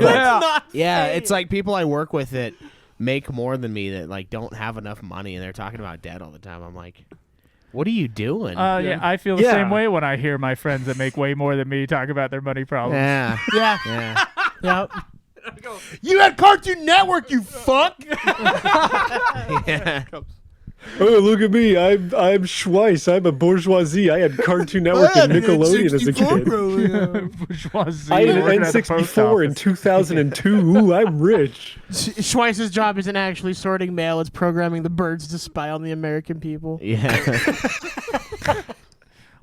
Yeah, it's like people I work with that make more than me that like don't have enough money and they're talking about debt all the time. I'm like, what are you doing? Yeah, I feel the Yeah. same way when I hear my friends that make way more than me talk about their money problems. Yeah. Yeah. Yeah. Yep. You had Cartoon Network, you fuck. Yeah. Oh, look at me! I'm Schweiss. I'm a bourgeoisie. I had Cartoon Network and Nickelodeon as a kid. Bourgeoisie, I had an working at the post N64 in office. 2002. Ooh, I'm rich. Schweiss's job isn't actually sorting mail; it's programming the birds to spy on the American people. Yeah.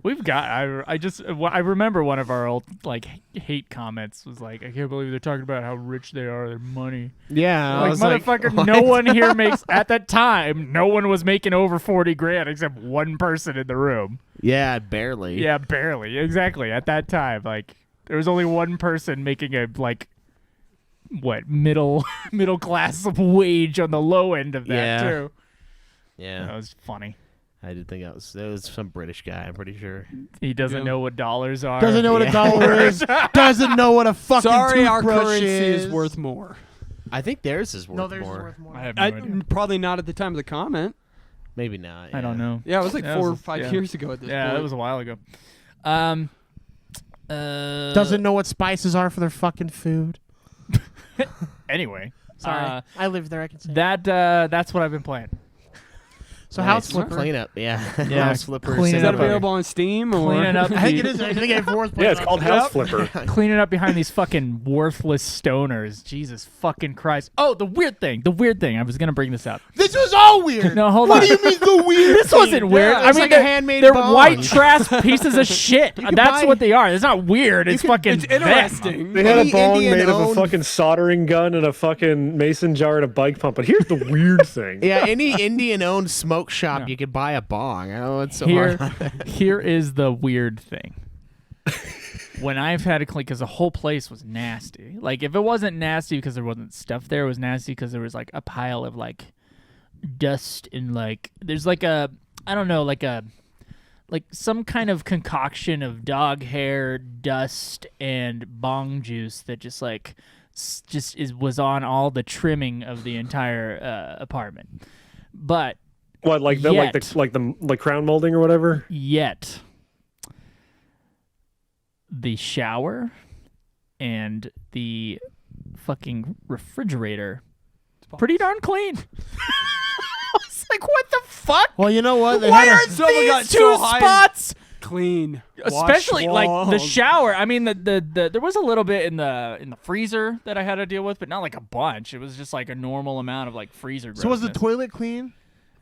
We've got. I remember one of our old like hate comments was like, I can't believe they're talking about how rich they are, their money. Yeah. I Like was like, motherfucker, what? no one here makes at that time. No one was making over 40 grand except one person in the room. Yeah, barely. Yeah, barely. Exactly. At that time, like there was only one person making a like what middle class wage on the low end of that Yeah. too. Yeah. That was funny. I did think that was some British guy, I'm pretty sure. He doesn't know what dollars are. Doesn't know what Yeah. a dollar is. Doesn't know what a fucking Sorry, our toothbrush currency is. is worth more. I think theirs is worth No, theirs more. is worth more. I have no idea. Probably not at the time of the comment. Maybe not. I don't know. Yeah, it was like Yeah, 4 it or was- 5 yeah. years ago at this Yeah, point. that was a while ago. Doesn't know what spices are for their fucking food. Anyway, Sorry, I lived there. I can say. that's what I've been playing. So Nice. House Flipper. Clean up, yeah. Yeah, House Flipper. clean Is it that up. available on Steam or Cleaning up, I think it the- is. I think I fourth. Yeah, it's called House Flipper. cleaning up behind these fucking worthless stoners. Jesus fucking Christ! Oh, the weird thing. I was gonna bring this up. This was all weird. No, hold what on. do you mean the weird? This wasn't weird. I it's mean, like a they're, handmade they're bong. white trash pieces of shit. can That's buy- what they are. It's not weird. It's fucking. It's them. interesting. They had a Any bong Indian made of a owned- fucking soldering gun and a fucking mason jar and a bike pump. But here's the weird thing. Yeah, any Indian-owned smoke shop, you could buy a bong. I don't know what's so Here, hard. here is the weird thing. When I've had to clean, because the whole place was nasty. Like, if it wasn't nasty because there wasn't stuff there, it was nasty because there was, like, a pile of, like, dust and, like, there's, like, a, I don't know, like some kind of concoction of dog hair, dust, and bong juice that just, like, was on all the trimming of the entire apartment. But What, like the like crown molding or whatever? yet the shower and the fucking refrigerator pretty darn clean. I was like, what the fuck? Well, you know what? They Why had are a- Someone got these so two high- spots? Clean. Especially Wash like the walls. shower. I mean, the there was a little bit in the freezer that I had to deal with, but not like a bunch. It was just like a normal amount of like freezer. So was the grossness. toilet clean?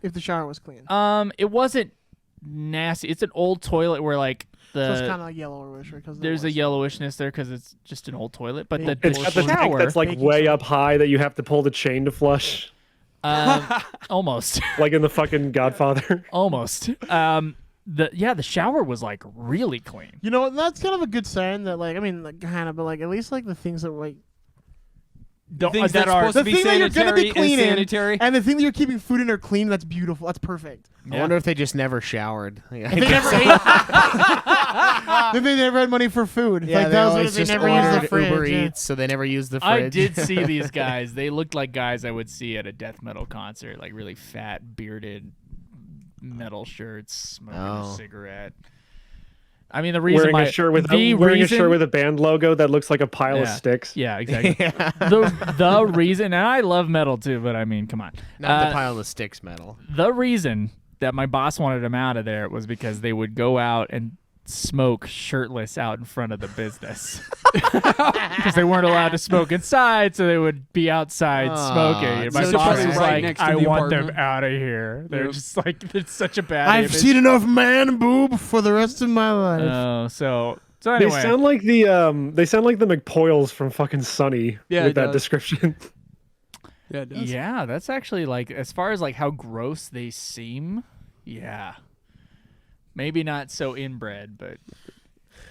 If the shower was clean, It wasn't nasty. It's an old toilet where like so it's the kind of yellowish because there's a yellowishness there because it's just an old toilet. But the It's got the tank shower, that's like Baking way soda. up high that you have to pull the chain to flush, almost, like in the fucking Godfather. almost. The shower was like really clean. You know, that's kind of a good sign that, like, I mean, like, kind of, but like, at least like the things that like Things that that's are supposed to the be thing that you're gonna be sanitary is cleaning sanitary. and the thing that you're keeping food in are clean. That's beautiful. That's perfect. I wonder if they just never showered. If they never ate, then they never had money for food. Yeah, like they that was always what they just never used the ordered fridge. Uber yeah. Eats, so they never used the I fridge. did see these guys. They looked like guys I would see at a death metal concert, like really fat, bearded, metal shirts, smoking a Oh. cigarette. I mean, the reason Wearing my a shirt with the wearing a reason- shirt with a band logo that looks like a pile of Yeah. sticks. Yeah, exactly. the reason, and I love metal too, but I mean, come on. Not the pile of sticks metal. The reason that my boss wanted them out of there was because they would go out and smoke shirtless out in front of the business because they weren't allowed to smoke inside, so they would be outside smoking. And my so boss trash. was Right like, next to I the want them apartment. out of here. They're Yep. just like, it's such a bad I've image. seen enough man boob for the rest of my life. Oh, so They anyway. sound like the McPoyles from fucking Sunny Yeah, with it that does. description. Yeah, it does. Yeah, that's actually like, as far as like how gross they seem, yeah. Maybe not so inbred, but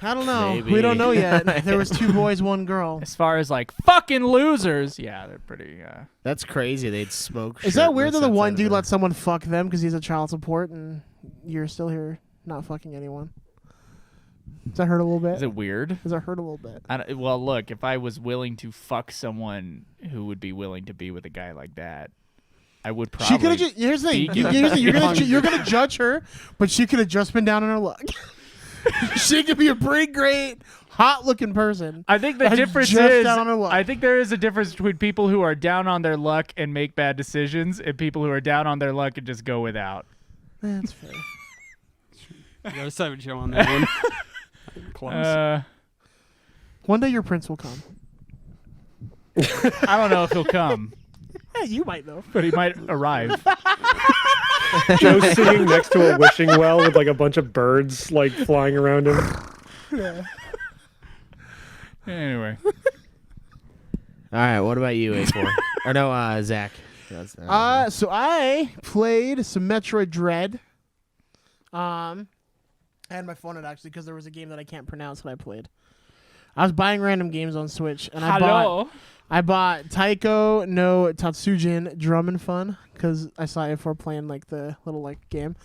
I don't know. Maybe. We don't know yet. There was 2 boys, 1 girl. as far as like fucking losers, yeah, they're pretty. That's crazy. They'd smoke. Is that weird that shirtless the one outside dude of let someone fuck them because he's a child support and you're still here not fucking anyone? Does that hurt a little bit? Is it weird? Does that hurt a little bit? Well, look, if I was willing to fuck someone who would be willing to be with a guy like that, I would probably. She could have. Here's the thing. be Here's the thing. given- You're gonna judge her, but she could have just been down on her luck. She could be a pretty great, hot-looking person. I think the I'm difference just is, down on her luck. I think there is a difference between people who are down on their luck and make bad decisions, and people who are down on their luck and just go without. That's fair. You got a 7 show on that one. Close. One day your prince will come. I don't know if he'll come, Yeah, you might though. but he might arrive. Joe singing next to a wishing well with like a bunch of birds like flying around him. Anyway, All right. What about you, A4? Or no, Zach. So I played some Metroid Dread. I had my phone out actually because there was a game that I can't pronounce that I played. I was buying random games on Switch, and I bought Taiko no Tatsujin Drum and Fun because I saw A4 playing like the little like game,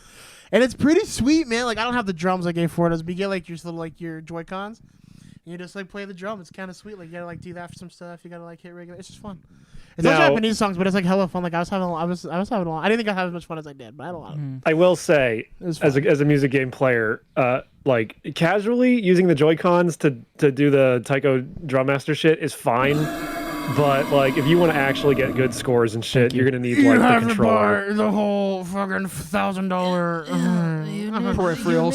and it's pretty sweet, man. Like I don't have the drums like A4 does, but you get like your little like your Joy Cons, and you just like play the drum. It's kind of sweet. Like you gotta like do that for some stuff. You gotta like hit regular. It's just fun. It's not Now- Japanese songs, but it's like hella fun. Like I was having a lot. I didn't think I had as much fun as I did, but I had a lot. I will say, It was as fun. a music game player, like casually using the Joy Cons to do the Taiko Drum Master shit is fine. But like, if you want to actually get good scores and shit, you're gonna need like the controller. the whole fucking $1,000 Peripherals.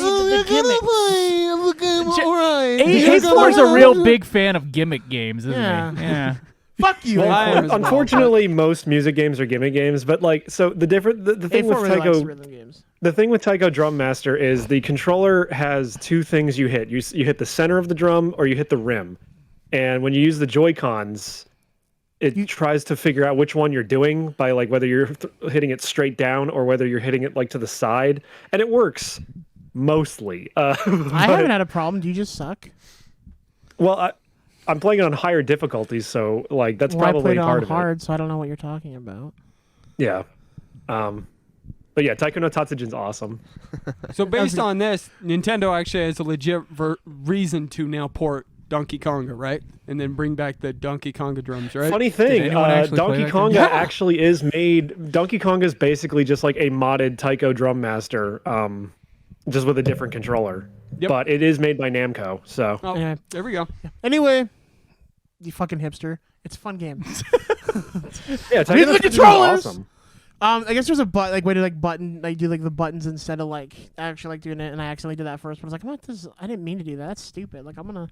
A4 is a real big fan of gimmick games, isn't Yeah. he? Yeah. Fuck you. Well, I am as well, unfortunately, most music games are gimmick games. But like, so the thing with A4 really likes Taiko, rhythm games. the thing with Taiko Drum Master is the controller has 2 things you hit. You hit the center of the drum or you hit the rim. And when you use the Joy Cons, it tries to figure out which one you're doing by like whether you're hitting it straight down or whether you're hitting it like to the side, and it works mostly. I haven't had a problem. Do you just suck? Well, I'm playing it on higher difficulties, so like that's I probably played it part on of hard, so I don't know what you're talking about. it. Yeah. But yeah, Taiko no Tatsujin's awesome. So based on this, Nintendo actually has a legit reason to now port Donkey Konga, right? And then bring back the Donkey Konga drums, right? Funny thing, anyone actually play Donkey that Konga game? Yeah. actually is made. Donkey Konga is basically just like a modded Taiko Drum Master, just with a different controller. Yep. But it is made by Namco, so Oh, Yeah. there we go. Anyway, you fucking hipster. It's a fun game. yeah, Taiko These no are the Tatsujin's controllers! awesome. I guess there's a way to like button, like do like the buttons instead of like actually like doing it, and I accidentally did that first. But I was like, what? This? I didn't mean to do that. That's stupid. Like I wanna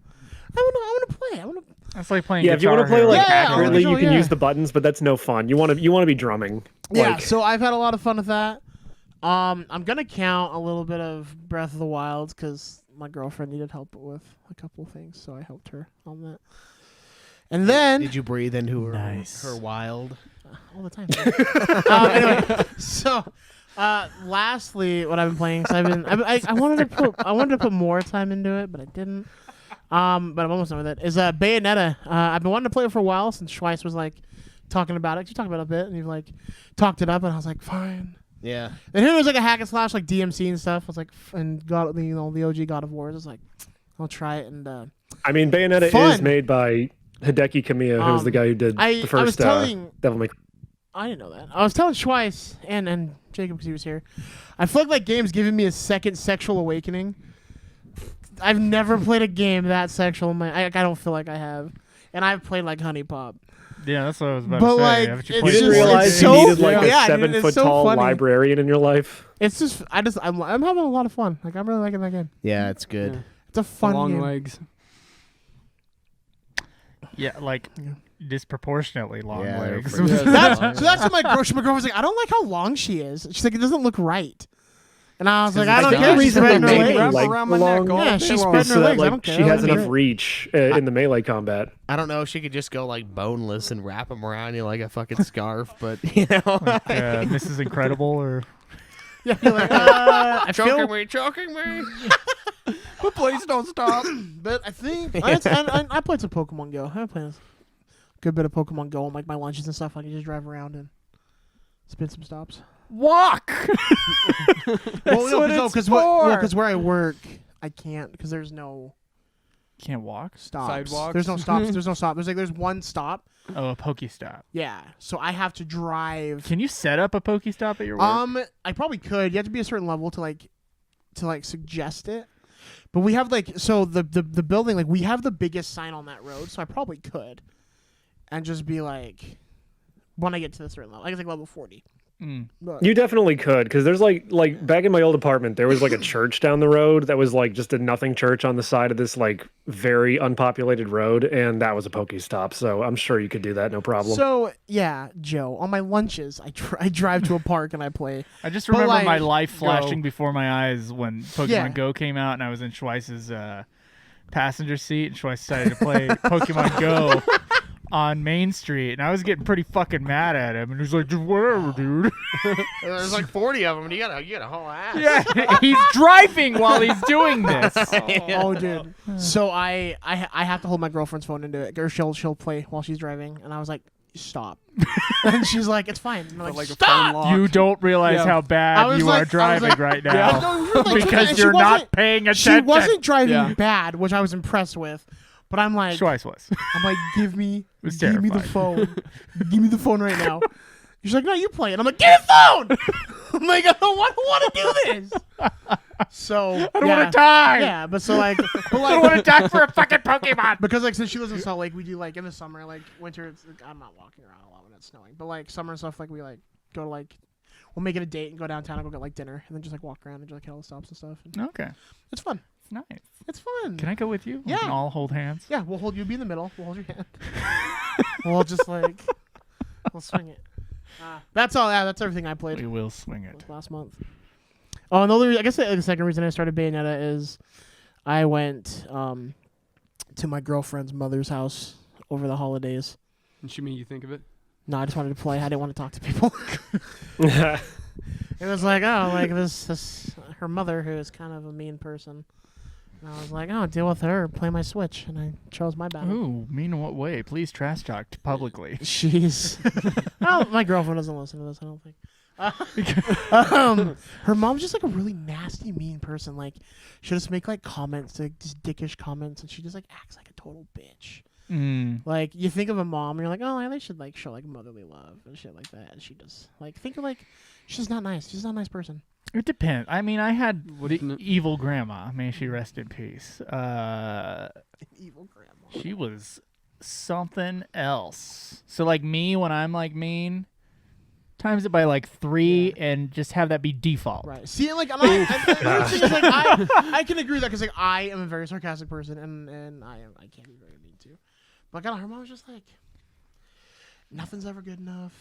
play. I wanna. That's like playing Yeah, if you Guitar want to play Hero. like Yeah, accurately, you original, can yeah. use the buttons, but that's no fun. You want to be drumming. Yeah. Like, So I've had a lot of fun with that. I'm gonna count a little bit of Breath of the Wild because my girlfriend needed help with a couple things, so I helped her on that. And then Did you breathe into her, Nice. her wild? all the time. Anyway, so lastly, what I've been playing, so I wanted to put more time into it, but I didn't. But I'm almost done with it. Is Bayonetta? I've been wanting to play it for a while since Schweiss was like talking about it. You talked about it a bit, and you've like talked it up, and I was like, fine. Yeah. And here was like a hack and slash, like DMC and stuff. I was like, and God, the OG God of War. I was like, I'll try it, and I mean, Bayonetta Fun. is made by Hideki Kamiya, who was the guy who did I the was first telling. Devil May Cry. I didn't know that. I was telling Schweiss and Jacob because he was here. I feel like game's giving me a second sexual awakening. I've never played a game that sexual in my. I don't feel like I have, and I've played like Honey Pop. Yeah, that's what I was about But, to say. like, Haven't it's You played didn't just- it? realize it's you so- needed like yeah, a dude, it's 7 foot so tall funny. librarian in your life. It's just I'm having a lot of fun. Like I'm really liking that game. Yeah, it's good. Yeah. It's a fun Long game. legs. Yeah, like disproportionately long Yeah, legs. they're pretty- That's what my girlfriend was like. I don't like how long she is. She's like, it doesn't look right. And I was like, I don't it's care. not. She's Reason spreading her they make legs. her Wrap around my long. neck all Yeah, day she's long. spreading So her that, legs. I like don't care. she has Let me enough do it. reach in the melee combat. I don't know. She could just go like boneless and wrap them around you like a fucking scarf, but you know, Mrs. Incredible or Yeah, you're like, I feel, choking me. But please don't stop. but I think I played some Pokemon Go. I played a good bit of Pokemon Go on like my lunches and stuff. I can just drive around and spin some stops. walk. Well, no, what it's because for. where I work, I can't because there's no Can't walk. stops. Sidewalks? There's no stops. There's no stop. There's one stop. Oh, a Pokestop. Yeah, so I have to drive. Can you set up a Pokestop at your work? I probably could. You have to be a certain level to suggest it. But we have the building, like we have the biggest sign on that road, so I probably could, and just be like, when I get to a certain level, I guess like level 40. But You definitely could, because there's like back in my old apartment, there was like a church down the road that was like just a nothing church on the side of this like very unpopulated road, and that was a Pokestop. So I'm sure you could do that, no problem. So yeah, Joe, on my lunches, I drive to a park and I play. I just but, remember my like, life flashing before my eyes when Pokemon Yeah. Go came out and I was in Schweiss's passenger seat and Schweiss decided to play Pokemon Go on Main Street and I was getting pretty fucking mad at him and he was like, just whatever, dude. There's like 40 of them, and you got a whole ass. Yeah, he's driving while he's doing this. Oh, dude. So I have to hold my girlfriend's phone into it, or she'll play while she's driving, and I was like, stop. And she's like, it's fine. And I'm like, a stop. phone lock. You don't realize Yeah. how I bad was you like- are I was driving like- right Yeah. now No, we were like, because and she you're not wasn't- paying She attention. wasn't driving Yeah. bad, which I was impressed with. But I'm like, Schweiss was. I'm like, give me the terrifying. phone. Give me the phone right now. She's like, no, you play it. I'm like, get a phone. I'm like, I don't want to do this. So I don't want to die. Yeah, but so like, I don't want to die for a fucking Pokemon. because like since she lives in Salt Lake, we do like in the summer, like winter. It's, like, I'm not walking around a lot when it's snowing, but like summer and stuff, like we like go to like we'll make it a date and go downtown and go get like dinner and then just like walk around and just like hit all the stops and stuff. And Okay, it's fun. it's nice. It's fun. Can I go with you? We Yeah. can all hold hands. Yeah, we'll hold you. Be in the middle. We'll hold your hand. We'll just like we'll swing it. That's all. Yeah, that's everything I played We will swing it. last month. Oh, and I guess the second reason I started Bayonetta is I went to my girlfriend's mother's house over the holidays. And she made you think of it? No, I just wanted to play. I didn't want to talk to people. It was like, oh, like this her mother, who is kind of a mean person. And I was like, oh, deal with her. Play my Switch, and I chose my battle. Ooh, mean in what way? Please trash talk publicly. She's. Well, my girlfriend doesn't listen to this, I don't think. Her mom's just like a really nasty, mean person. Like, she'll just make like comments, like just dickish comments, and she just like acts like a total bitch. Like, you think of a mom, and you're like, oh, they should like show like motherly love and shit like that. And she does. Like, think of like, she's not nice. She's not a nice person. It depends. I mean, I had the Wouldn't it- evil grandma. May she rest in peace. Evil grandma. She was something else. So like me, when I'm like mean, times it by like 3 and just have that be default. Right. See, like, the thing is, like, I can agree with that because like I am a very sarcastic person, and I can be very mean too. But God, her mom was just like, nothing's ever good enough.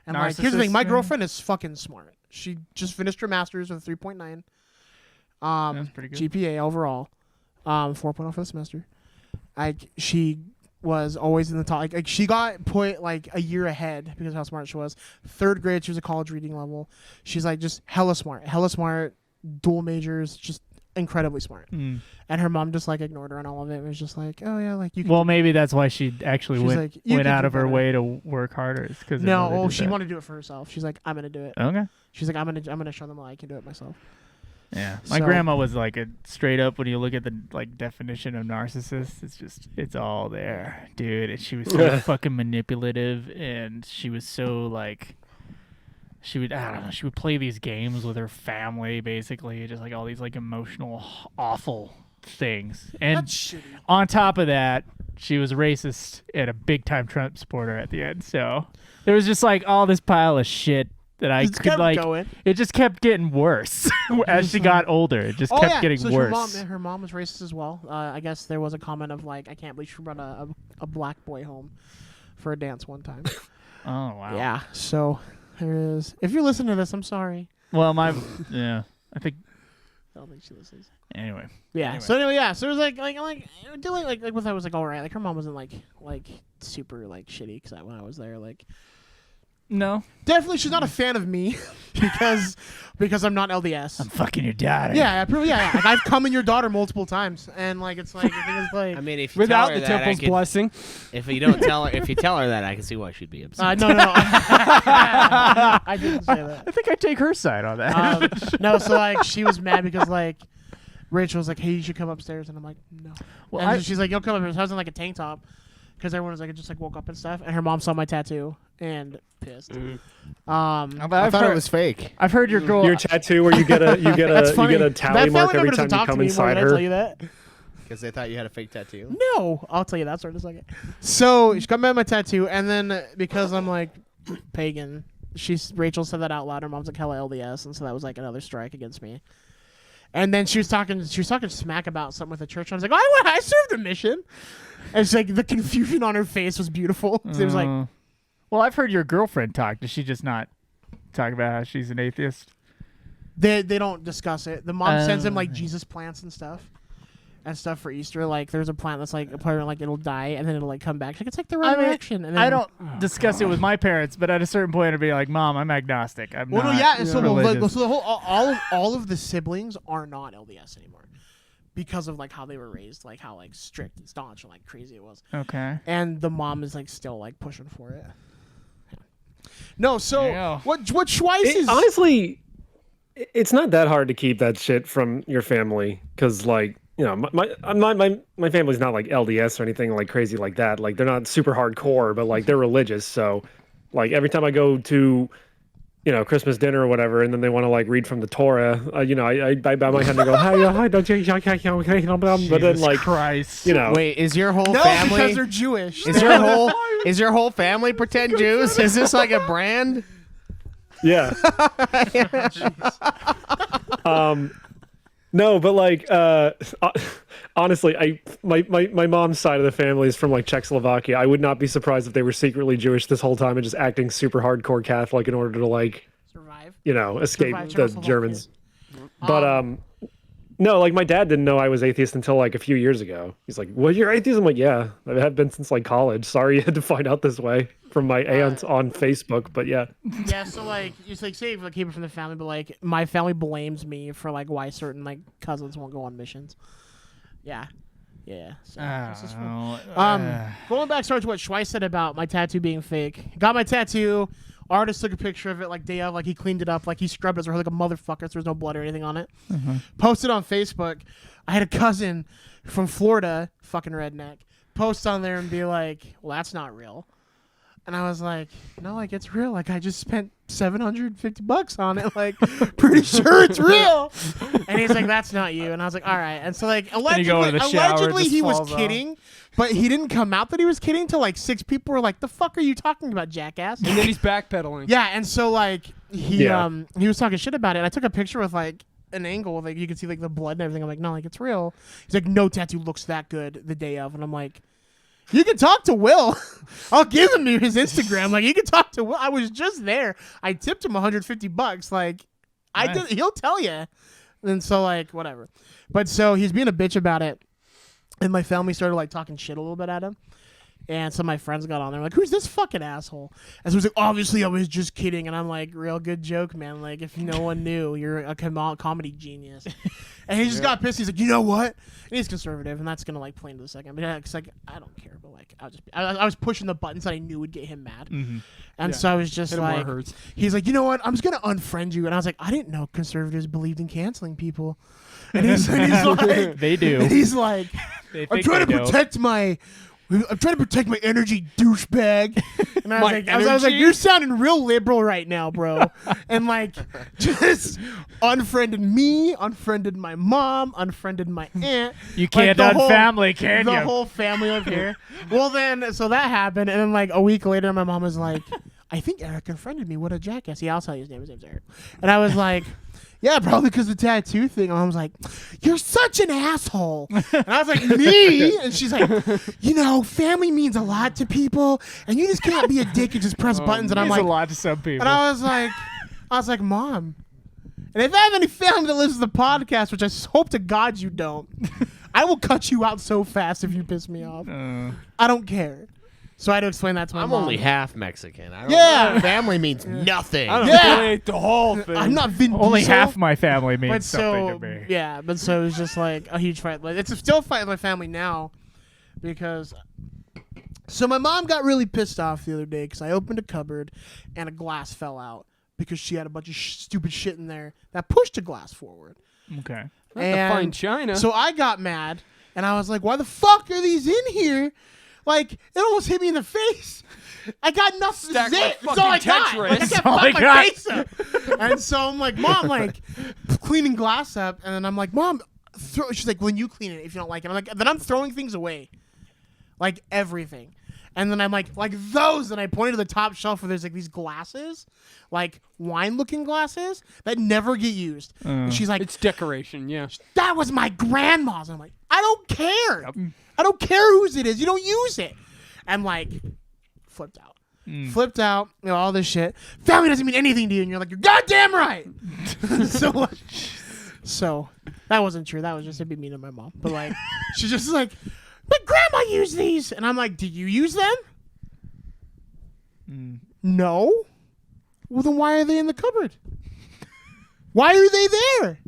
And like, here's the thing: my Narcissist, girlfriend is fucking smart. She just finished her master's with a 3.9. That's pretty good. GPA overall, 4.0 for the semester. Like, she was always in the top. Like she got put like a year ahead because of how smart she was. 3rd grade, she was a college reading level. She's like just hella smart, dual majors, just incredibly smart. And her mom just like ignored her on all of it. It was just like, oh yeah, like you can. Well, maybe that's why she actually She's went like, "You can out do of her better." way to work harder. Because No, she wanted to do it for herself. She's like, I'm gonna do it. Okay. She's like, I'm gonna show them that I can do it myself. Yeah, my So- grandma was like a straight up. When you look at the like definition of narcissist, it's all there, dude. And she was so fucking manipulative, and she was so like, she would play these games with her family, basically, just like all these like emotional, awful things. And That's shitty. on top of that, she was racist and a big time Trump supporter at the end. So there was just like all this pile of shit that I Just could kept like. going. It just kept getting worse as she got older. It just kept getting so worse. Her mom was racist as well. I guess there was a comment of like, I can't believe she brought a black boy home for a dance one time. Oh wow. Yeah. So there is. If you're listening to this, I'm sorry. Well, I think I don't think she listens. anyway. Yeah. Anyway. So anyway, yeah. So it was like doing like with her was like all right. Like her mom wasn't like super like shitty because when I was there like. No. Definitely, she's not a fan of me because I'm not LDS. I'm fucking your daughter. Yeah, yeah. Like, I've come in your daughter multiple times, and like it's like the thing is like. I mean, if you Without tell her the that, temple's blessing. if you don't tell her, if you tell her that, I can see why she'd be upset. No. I didn't say that. I think I take her side on that. No, so like she was mad because like Rachel was like, "Hey, you should come upstairs," and I'm like, "No." Well, And she's like, "You'll come upstairs." I was in like a tank top because everyone was like, just like woke up and stuff, and her mom saw my tattoo and pissed. I thought it was fake. I've heard your girl. Your tattoo where you get a That's funny. tally That mark family every member time doesn't you talk to come me inside anymore, did I tell you her. that? Because they thought you had a fake tattoo. No, I'll tell you that story in a second. So she got mad at my tattoo, and then because I'm like pagan, Rachel said that out loud. Her mom's like hella LDS, and so that was like another strike against me. And then she was talking smack about something with the church. And I was like, oh, I served a mission. And it's like the confusion on her face was beautiful. It was like, well, I've heard your girlfriend talk. Does she just not talk about how she's an atheist? they don't discuss it. The mom sends him like Jesus plants and stuff for Easter. Like there's a plant that's like apparently like it'll die and then it'll like come back. Like it's like the resurrection. And then, I don't discuss it with my parents, but at a certain point, I'd be like, "Mom, I'm agnostic. I'm Well, not no, yeah. So, religious." so the whole all of the siblings are not LDS anymore because of like how they were raised, like how like strict and staunch and like crazy it was. Okay. And the mom is like still like pushing for it. Yeah. No, so There you go. what Schweiss is Honestly, it's not that hard to keep that shit from your family because, like, you know, my family's not like LDS or anything like crazy like that. Like, they're not super hardcore, but like they're religious. So, like, every time I go to, you know, Christmas dinner or whatever, and then they want to like read from the Torah, you know, I bow my head and go, hi, don't you, but then like, Christ. you know, Wait, is your whole no family? because they're Jewish. Is your whole family pretend Jews? Is this like a brand? yeah. No, but like honestly, my mom's side of the family is from like Czechoslovakia. I would not be surprised if they were secretly Jewish this whole time and just acting super hardcore Catholic in order to like Survive. you know escape Survive the Czechoslovakia. Germans. But no, like my dad didn't know I was atheist until like a few years ago. He's like, "Well, you're atheist?" I'm like, "Yeah, I have been since like college. Sorry you had to find out this way from my aunt on Facebook, but yeah." Yeah, so like it's like say like keep it from the family, but like my family blames me for like why certain like cousins won't go on missions. Yeah. So this is fun. Going back to what Schweiss said about my tattoo being fake. Got my tattoo. Artist took a picture of it like day of, like he cleaned it up, like he scrubbed it like a motherfucker. So there's no blood or anything on it. Posted on Facebook. I had a cousin from Florida, fucking redneck, post on there and be like, "Well, that's not real." And I was like, "No, like it's real. Like I just spent $750 on it. Like pretty sure it's real." And he's like, "That's not you." And I was like, "All right." And so like you go into the shower, it allegedly just he was falls off. kidding, but he didn't come out that he was kidding till like 6 people were like, "The fuck are you talking about, jackass?" And then he's backpedaling. Yeah, and so like he Yeah. he was talking shit about it. And I took a picture with like an angle of like you can see like the blood and everything. I'm like, "No, like it's real." He's like, "No tattoo looks that good the day of." And I'm like, "You can talk to Will. I'll give him his Instagram. Like you can talk to Will. I was just there. I tipped him $150. Like I Nice. did. He'll tell you." And so like whatever. But so he's being a bitch about it, and my family started like talking shit a little bit at him. And some of my friends got on there like, "Who's this fucking asshole?" And so he's like, "Obviously, I was just kidding." And I'm like, "Real good joke, man. Like, if no one knew, you're a comedy genius." And he just got pissed. He's like, "You know what?" And he's conservative, and that's gonna like play into the second. But yeah, it's like I don't care, but like I was pushing the buttons that I knew would get him mad. And so I was just Hit him where it like, hurts. he's like, "You know what? I'm just gonna unfriend you." And I was like, "I didn't know conservatives believed in canceling people." And he's like, They do. and he's like, They "I'm think trying they to do. protect my I'm trying to protect my energy, douchebag. And I was, My like, I was like, energy? you're sounding real liberal right now, bro. And like, just unfriended me, unfriended my mom, unfriended my aunt. You can't the whole- unfamily, can the you? whole family up here. Well, then, so that happened, and then like a week later, my mom was like, I think Eric unfriended me. What a jackass. Yeah, I'll tell you his name. His name's Eric. And I was like, yeah, probably because of the tattoo thing. And I was like, you're such an asshole. And I was like, me? And she's like, you know, family means a lot to people, and you just can't be a dick and just press buttons. And I'm Means like, a lot to some people. and I was like, Mom. And if I have any family that listens to the podcast, which I hope to God you don't, I will cut you out so fast if you piss me off. I don't care. So I had to explain that to my I'm mom. only half Mexican. I don't Yeah. Family means nothing. I don't Yeah. relate the whole thing. I'm not Vin Only Diesel, half my family means but something so to me. yeah, but so it was just like a huge fight. Like, it's still a fight with my family now because. So my mom got really pissed off the other day because I opened a cupboard and a glass fell out because she had a bunch of stupid shit in there that pushed a glass forward. Okay. Not the fine china. So I got mad and I was like, "Why the fuck are these in here?" Like, it almost hit me in the face. I got nothing. Stacked That's like it. That's all I fucking got. Tetris. Like, I That's can't all I fuck my got. face up. And so I'm like, Mom, like, cleaning glass up. And then I'm like, Mom, she's like, when you clean it if you don't like it. I'm like, then I'm throwing things away. Like, everything. And then I'm like those. And I pointed to the top shelf where there's like these glasses, like wine-looking glasses that never get used. And she's like, It's decoration, yeah. that was my grandma's. And I'm like, I don't care. I don't care whose it is. You don't use it. And like, flipped out. Flipped out, you know, all this shit. Family doesn't mean anything to you. And you're like, you're goddamn right. So that wasn't true. That was just to be mean to my mom. But like, she's just like, my grandma used these. And I'm like, did you use them? No. Well, then why are they in the cupboard? Why are they there?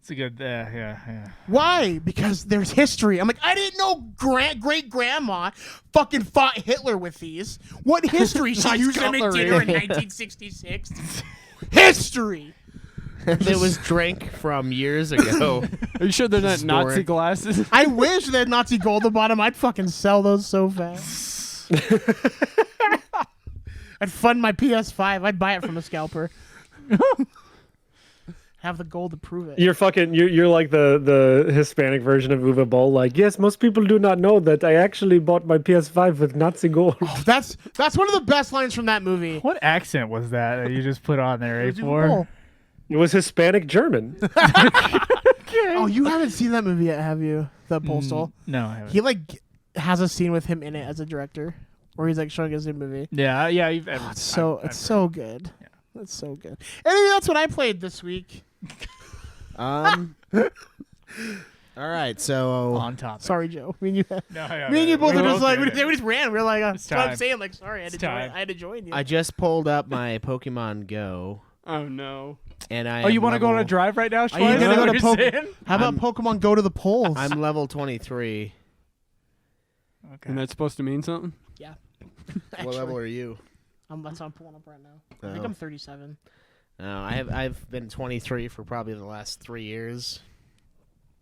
It's a good, yeah. Why? Because there's history. I'm like, I didn't know great grandma fucking fought Hitler with these. What history? She Nice used them at cutlery. dinner in 1966. History. It was drink from years ago. Are you sure they're not Historic. Nazi glasses? I wish they had Nazi gold at the bottom. I'd fucking sell those so fast. I'd fund my PS5. I'd buy it from a scalper. Have the gold to prove it. You're like the Hispanic version of Uwe Boll. Like, yes, most people do not know that I actually bought my PS5 with Nazi gold. That's one of the best lines from that movie. What accent was that you just put on there, A4? It was Hispanic German. Oh, you haven't seen that movie yet, have you? The Postal. No, I haven't. He like has a scene with him in it as a director, where he's like showing his new movie. Yeah. It's so good. Yeah. It's so good. Anyway, that's what I played this week. All right, so on topic. Sorry, Joe. Me and you, No, me and you both we are just like did we it. just ran. We were like, that's what I'm time. saying. Like, sorry, It's time. I had to join you. I just pulled up my Pokemon Go, Oh, no. and I. Oh, you want to go on a drive right now, Are you gonna go to Poke? How about Pokemon Go to the polls? I'm level 23. Okay. And that's supposed to mean something? yeah. What level are you? That's what I'm pulling up right now. I think Oh. I'm 37. No, I've been 23 for probably the last 3 years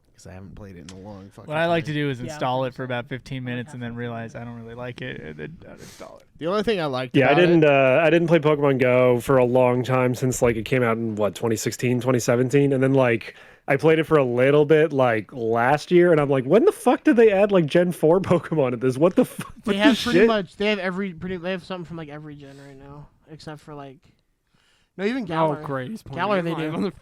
because I haven't played it in a long fucking What I like to time. do is Yeah, install I'm it for about 15 minutes and then realize I don't really like it and then uninstall it. The only thing I liked Yeah, I about didn't. it, I didn't play Pokemon Go for a long time since like it came out in 2016, 2017, and then like I played it for a little bit like last year, and I'm like, when the fuck did they add like Gen 4 Pokemon to this? What the fuck? They have pretty much. They have they have something from like every gen right now, except for like. No, even Galar. Oh, great. He's pointing Galar, at they mine do. on the-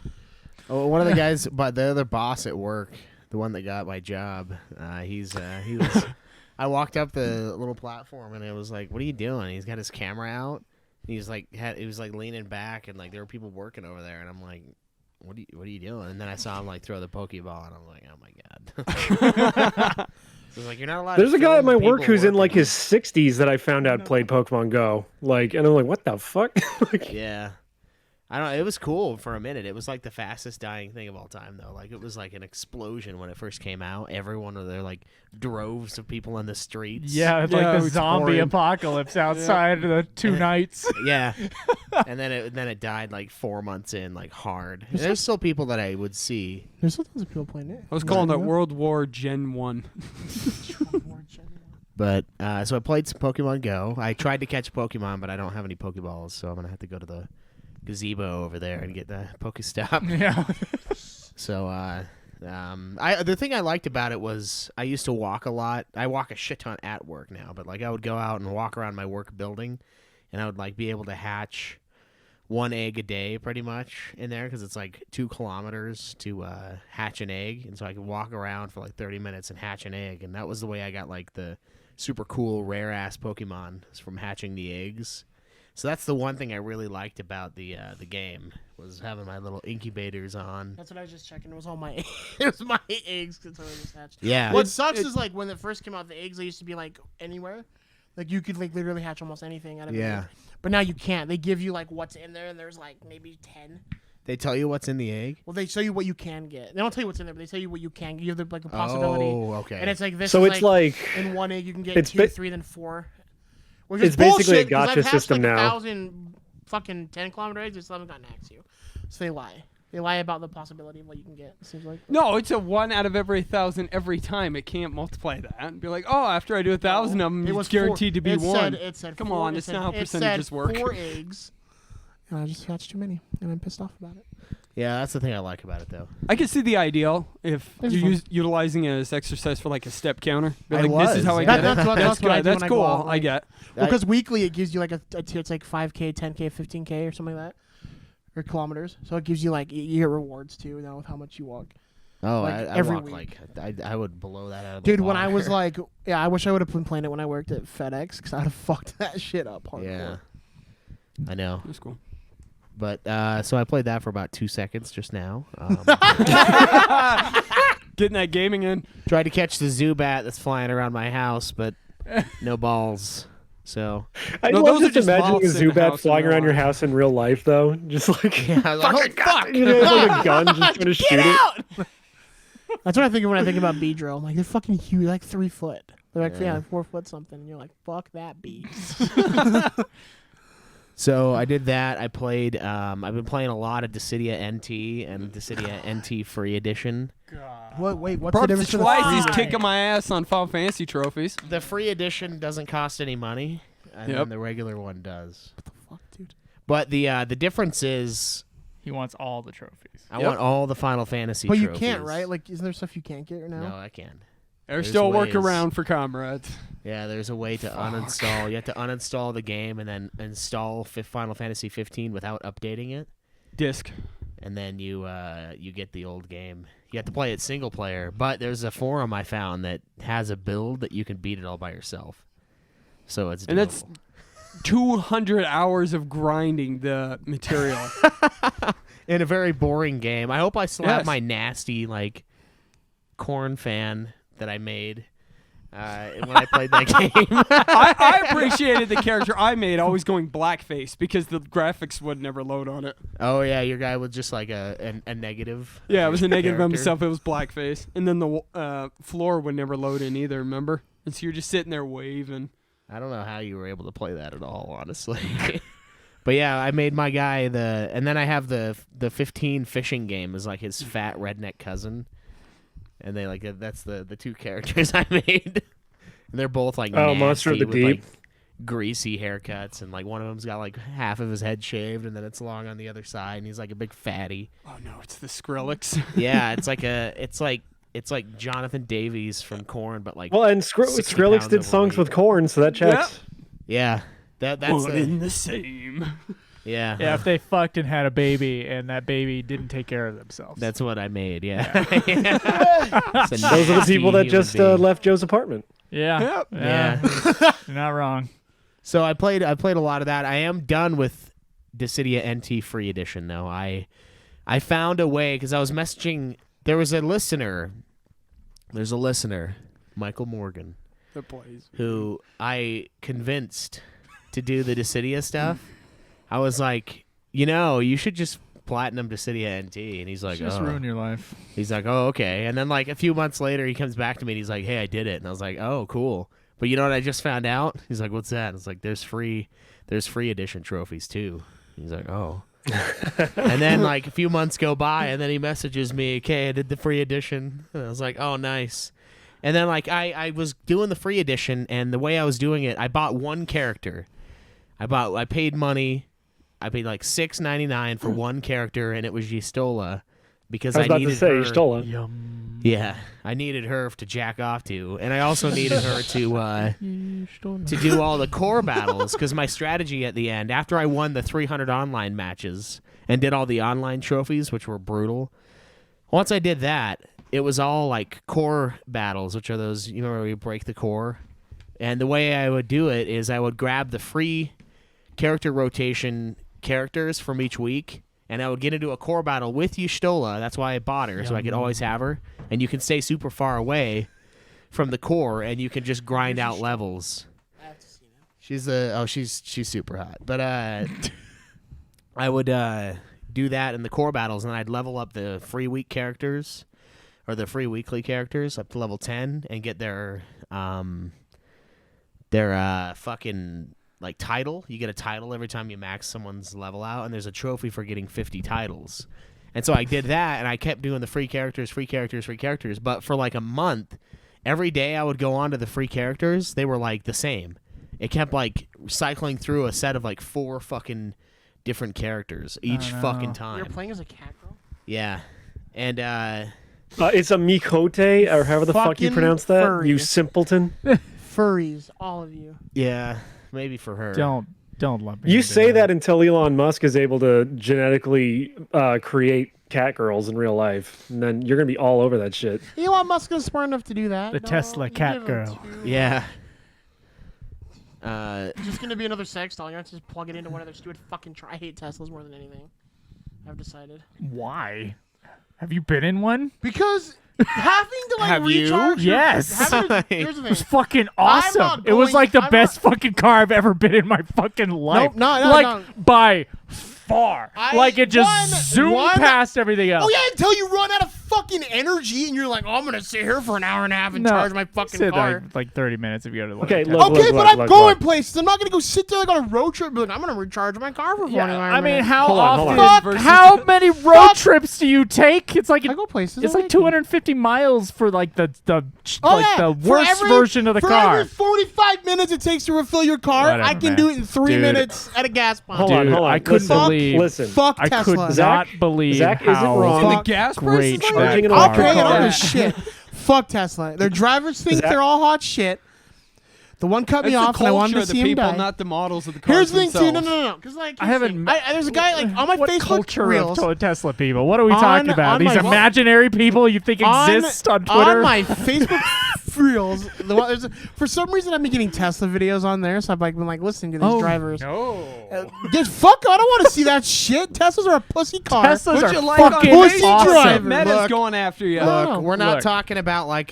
oh, one of the guys, but the other boss at work, the one that got my job, he was. I walked up the little platform and it was like, "What are you doing?" He's got his camera out. And he was like, he was like leaning back, and like there were people working over there, and I'm like, what are you doing?" And then I saw him like throw the Pokeball, and I'm like, "Oh my god." So it's like, you're not allowed. There's to a guy at film my people work who's in like working. his 60s that I found out played Pokemon Go. Like, and I'm like, what the fuck? Like, Yeah. I don't know. It was cool for a minute. It was like the fastest dying thing of all time, though. Like, it was like an explosion when it first came out. Everyone were there, like droves of people on the streets. Yeah, it's Yeah, like the it's zombie horrid. apocalypse outside of the 2 nights. Yeah. And then it died like 4 months in, like hard. And there's still people that I would see. There's still tons of people playing it. I was calling that World War Gen 1. But so I played some Pokemon Go. I tried to catch Pokemon, but I don't have any Pokeballs, so I'm gonna have to go to the gazebo over there and get the Pokestop. Yeah. So the thing I liked about it was I used to walk a lot. I walk a shit ton at work now, but like I would go out and walk around my work building, and I would like be able to hatch 1 egg a day pretty much in there because it's like 2 kilometers to hatch an egg, and so I could walk around for like 30 minutes and hatch an egg, and that was the way I got like the super cool rare ass Pokemon from hatching the eggs. So that's the one thing I really liked about the game was having my little incubators on. That's what I was just checking. It was all my it was my eggs because I just hatched. Yeah. What sucks is like when it first came out, the eggs they used to be like anywhere, like you could like literally hatch almost anything out of it. But now you can't. They give you like what's in there, and there's like maybe 10. They tell you what's in the egg? Well, they tell you what you can get. They don't tell you what's in there, but they tell you what you can. You have the, like a possibility. Oh, okay. And it's like this. So is it's like in 1 egg you can get it's 2, 3, then 4. Which it's is basically a bullshit, 'cause gotcha I've hatched, system like, now. 1,000 fucking 10-kilometer eggs. They still haven't gotten hacked to you. So they lie. They lie about the possibility of what you can get. It seems like. No, it's a 1 out of every 1,000 every time. It can't multiply that and be like, oh, after I do 1,000 of them, it's guaranteed to be 1. It said Come 4, on, it it's said, not how it percentages said work. 4 eggs. And I just hatched too many, and I'm pissed off about it. Yeah, that's the thing I like about it, though. I can see the ideal if It's you're fun. utilizing it as exercise for like a step counter. Be I like, was. this is how I That- get that's it. what- that's what I good. do That's when I go cool. out, I like- get. Well, because weekly it gives you like a tier. It's like 5K, 10K, 15K, or something like that, or kilometers. So it gives you like you get rewards too now with how much you walk. Oh, Like, I every walk week. like I would blow that out of the Dude, when I was water. like, yeah, I wish I would have been playing it when I worked at FedEx because I'd have fucked that shit up hardcore. Yeah. I know. That's cool. But so I played that for about 2 seconds just now. Getting that gaming in. Tried to catch the Zubat that's flying around my house, but no balls. So I No, love those are just just imagining a moths in the Zubat house in flying real around your life. house in real life, though. Just like, yeah, I was like, oh, fuck! you know, like a gun, just trying to shoot it. That's what I think when I think about Beedrill. I'm like, they're fucking huge, like 3 foot. They're like, Yeah. 4 foot something, and you're like, fuck that bee. So I did that. I played. I've been playing a lot of Dissidia NT and Dissidia NT Free Edition. What? Wait, what's the Props difference to for the Twice, he's free? kicking my ass on Final Fantasy trophies. The Free Edition doesn't cost any money, and Yep. then the regular one does. Fuck, dude. But the difference is He wants all the trophies. I Yep. want all the Final Fantasy. But you trophies. can't, right? Like, isn't there stuff you can't get right now? No, I can. There's There's still a ways. workaround for comrades. Yeah, there's a way to uninstall. You have to uninstall the game and then install Final Fantasy 15 without updating it, Disc. and then you get the old game. You have to play it single player, but there's a forum I found that has a build that you can beat it all by yourself. So it's And that's doable. 200 hours of grinding the material. in a very boring game. I hope I still have Yes. my nasty like corn fan that I made when I played that game. I appreciated the character I made always going blackface because the graphics would never load on it. Oh yeah, your guy was just like a negative. Yeah, it was a negative on character. himself. It was blackface. And then the floor would never load in either, remember? And so you're just sitting there waving. I don't know how you were able to play that at all, honestly. But yeah, I made my guy and then I have the 15 fishing game is like his fat redneck cousin, and they like that's the 2 characters I made. And they're both like Monster of nasty the with, Deep. like, greasy haircuts, and like one of them's got like half of his head shaved, and then it's long on the other side, and he's like a big fatty. Oh no, it's the Skrillex. Yeah, it's like Jonathan Davies from Korn, but like Well, and 60 Skrillex pounds did songs overweight. with Korn, so that checks. Yeah, that's One in the same. yeah. Yeah, if they fucked and had a baby and that baby didn't take care of themselves. That's what I made. Yeah. It's a Those are the nasty people that human just being. left Joe's apartment. yeah. Yep. Yeah. You're not wrong. So I played a lot of that. I am done with Dissidia NT Free Edition though. I found a way because I was messaging. There was a listener. There's a listener, Michael Morgan, That plays. who I convinced to do the Dissidia stuff. I was like, you should just platinum Dissidia NT, and he's like, Just oh. ruin your life. He's like, oh, okay. And then like a few months later, he comes back to me and he's like, hey, I did it. And I was like, oh, cool. But you know what I just found out? He's like, what's that? And it's like, there's free edition trophies too. He's like, oh. And then like a few months go by, and then he messages me, okay, I did the free edition. And I was like, oh, nice. And then like I was doing the free edition, and the way I was doing it, I bought one character. I paid money. I paid like $6.99 for one character, and it was Yistola because I was about needed to say her. Yistola. Yeah, I needed her to jack off to, and I also needed her to do all the core battles because my strategy at the end, after I won the 300 online matches and did all the online trophies, which were brutal. Once I did that, it was all like core battles, which are those, you know, where you break the core. And the way I would do it is I would grab the free character rotation characters from each week, and I would get into a core battle with Y'shtola. That's why I bought her, so I could always have her. And you can stay super far away from the core, and you can just grind out levels. She's she's super hot. But I would do that in the core battles, and I'd level up the free week characters or the free weekly characters up to level 10 and get their fucking like title. You get a title every time you max someone's level out, and there's a trophy for getting 50 titles. And so I did that, and I kept doing the free characters. But for like a month, every day I would go on to the free characters. They were like the same. It kept like cycling through a set of like 4 fucking different characters each fucking time. You're playing as a cat girl? Yeah. And it's a Mikote, or however the fuck you Fucking pronounce that, furry. you simpleton. Furries, all of you. yeah, maybe for her. Don't lump me You into say that until Elon Musk is able to genetically create cat girls in real life, and then you're gonna be all over that shit. Elon Musk is smart enough to do that. The Tesla cat give him girl. to- Yeah. It's just gonna be another sex doll. You're not just plug it into one of their stupid fucking. I hate Teslas more than anything. I've decided. Why? Have you been in one? Because having to like Have you? recharge. your- Yes. having to- here's the It was thing. fucking not awesome. It was going- like the I'm best fucking car I've ever been in my fucking life. no, like no. by far. Like it just zoomed one- past everything else. Oh yeah, until you run out of fucking energy and you're like, oh, I'm gonna sit here for an hour and a half and No, charge my fucking sit car. like 30 minutes if you go to the Okay, Tesla. look, Okay, but I'm look, going look. places. I'm not gonna go sit there like on a road trip. And be like, I'm gonna recharge my car for 45 Yeah, minutes. I mean, how Hold on, hold often? on. Versus- How many road trips do you take? It's like I go places. it's I like like 250 miles for like the Oh, like yeah. the For worst every- version of the for car. every 45 minutes it takes to refill your car, I Whatever, can man. do it in 3 Dude. minutes at a gas pump. Hold on, Dude, hold on. I couldn't Listen, believe. Listen. Fuck I could Tesla. not believe Zach isn't how wrong. And the gas great prices that Charging an car electric Okay, I car. don't was. give a shit. Fuck Tesla. Their drivers think Zach- they're all hot shit. The one cut me It's off the and I wanted culture to of the see him people, die. not the models of the cars Here's the thing too. themselves. No. Because like, I here's the haven't thing. There's a guy like on my what Facebook culture reels. of Tesla people? What are we On- talking about? on These my- imaginary people you think exist on Twitter? On my Facebook reels, for some reason I've been getting Tesla videos on there, so I've like been like listening to these drivers. no. Just fuck! I don't want to see that shit. Teslas are a pussy car. Teslas Put are your like on fucking pussy awesome. driver. Meta's Look. going after you. Look. Look, we're not Look. talking about like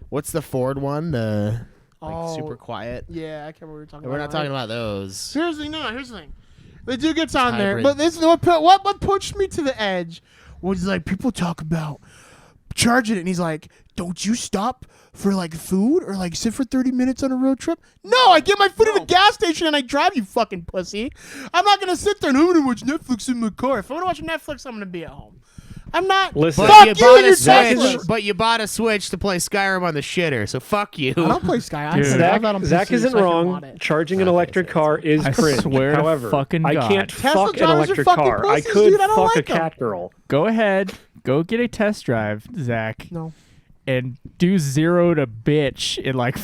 what's the Ford one? The like super quiet. Yeah, I can't remember what we were talking We're about. not talking about those. Seriously, no. Here's the thing. The dude gets on there, hybrid. but this is what pushed me to the edge was like people talk about charging it, and he's like, "Don't you stop for like food or like sit for 30 minutes on a road trip?" No, I get my food at the gas station and I drive. You fucking pussy. I'm not gonna sit there and I'm gonna watch Netflix in my car. If I want to watch Netflix, I'm gonna be at home. I'm not. Listen. Fuck But you, bought and your a Switch. Teslas. But you bought a Switch to play Skyrim on the shitter, so fuck you. I don't play Sky. I Dude. said I've had on Zach PC, isn't so I can wrong. mod it. Charging an electric car is I cringe. swear to However, fucking I God. can't Tesla fuck an drivers are electric fucking car. I pussies, could dude. I don't fuck like a 'em. cat girl. Go ahead, go get a test drive, Zach, No. and do 0 to bitch in like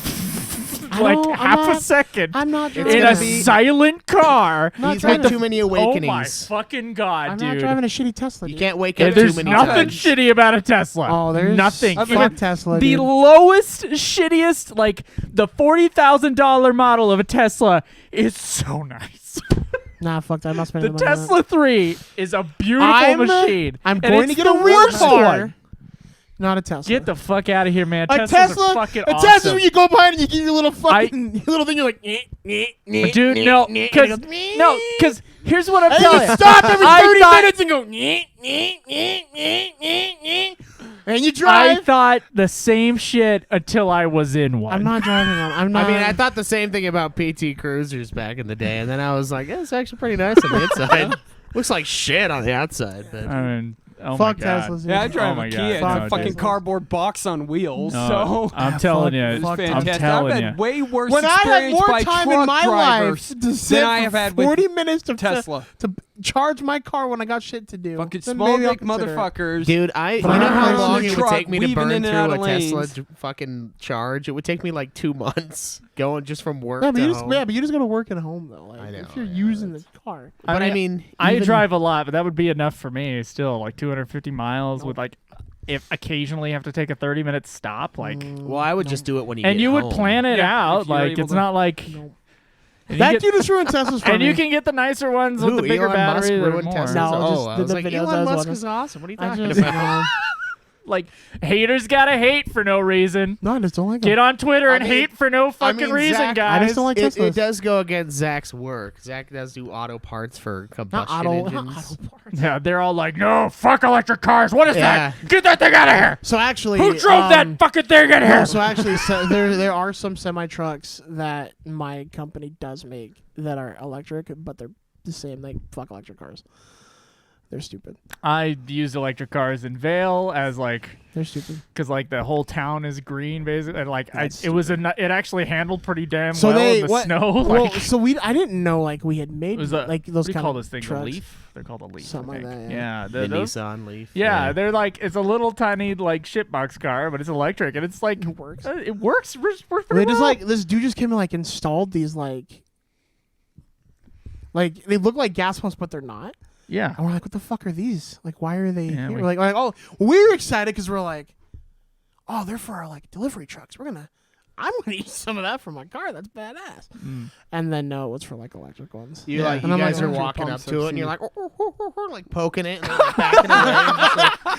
like don't- I'm half a not- second I'm not It's driving. in a gonna be- silent car. Not He's driving had a- too many Oh my awakenings. fucking God, I'm dude. not driving a shitty Tesla. You Dude. can't wake Yeah, up too there's many nothing times. shitty about a Tesla. Oh, there's nothing. I've Fuck been- Tesla. The dude. lowest, shittiest, like the $40,000 model of a Tesla is so nice. Nah, fuck that. I'm not The spending money on Tesla 3 is a beautiful I'm- machine. I'm and going it's to get the a real worst car. one. Not a Tesla. Get the fuck out of here, man. a Teslas Tesla. are fucking a awesome. Tesla when you go behind and you get your little fucking your little thing. You're like, Dude, no, because here's what I'm and telling you you. stop every I 30 thought- minutes and go, and you I drive. thought the same shit until I was in one. I'm not driving one. I'm not. I mean, I thought the same thing about PT Cruisers back in the day, and then I was like, it's actually pretty nice on the inside. Looks like shit on the outside, but I mean, Oh Fuck my God. Teslas. dude. Yeah, I drive my a God. Kia. It's Fuck a fucking Teslas. cardboard box on wheels. No, So I'm telling you, it's fuck fantastic. telling I've you. had way worse When I had experience more by time truck in my drivers life to sit than I for have had 40 with minutes to Tesla. to charge my car when I got shit to do. Fucking then small maybe I'll dick consider it. motherfuckers. Dude, you know I'm how in long the it would truck, take me to weaving burn in and through out a of Tesla lanes. fucking charge? It would take me like 2 months going just from work Yeah, to but you just home. yeah, but you just gotta work at home though. Like I know, if you're yeah, using the car. But I mean, I even- drive a lot, but that would be enough for me. Still, like 250 miles with like, if occasionally have to take a 30-minute stop, like, Well, I would just do it when you and get you would home. plan it Yeah, out. if you're Like, able it's to- not like. Nope. And you That get- dude is ruined Teslas for and me. you can get the nicer ones Who, with the bigger Elon Musk battery. that are ruined more. Teslas? No, Oh, just I the was like, videos I Elon was Musk watching. is awesome. What are you I talking just, about? Like, haters gotta hate for no reason. no, I just don't like Get them. on Twitter I and mean- hate for no fucking reason, Zach, guys. I just don't like it Teslas. does go against Zach's work. Zach does do auto parts for Not combustion auto engines. parts. Yeah, they're all like, no, fuck electric cars. What is Yeah. that? Get that thing out of here. So actually, Who drove that fucking thing in no, here? so actually, there are some semi trucks that my company does make that are electric, but they're the same. Like fuck electric cars. They're stupid. I used electric cars in Vale as like, They're stupid. because like the whole town is green basically, and like That's it was it actually handled pretty damn So well they in the what? snow. Well, Like, so I didn't know like we had made it was a, like those what do you kind call of this thing? trucks. A Leaf? They're called a Leaf. Something I like think. that, Yeah, The those, Nissan Leaf. yeah, they're like, it's a little tiny like shitbox car, but it's electric, and it's like It works. It works. Works They pretty just well. like this dude just came and like installed these like they look like gas pumps, but they're not. yeah. And we're like, what the fuck are these? Like, why are they Yeah, here? we- We're like, oh, we're excited because we're like, oh, they're for our like delivery trucks. I'm gonna use some of that for my car. That's badass. And then no, it was for like electric ones. You like, And you I'm guys like, are electric walking up pumps, to I've it, and you're seen like, like poking it, and then like backing away.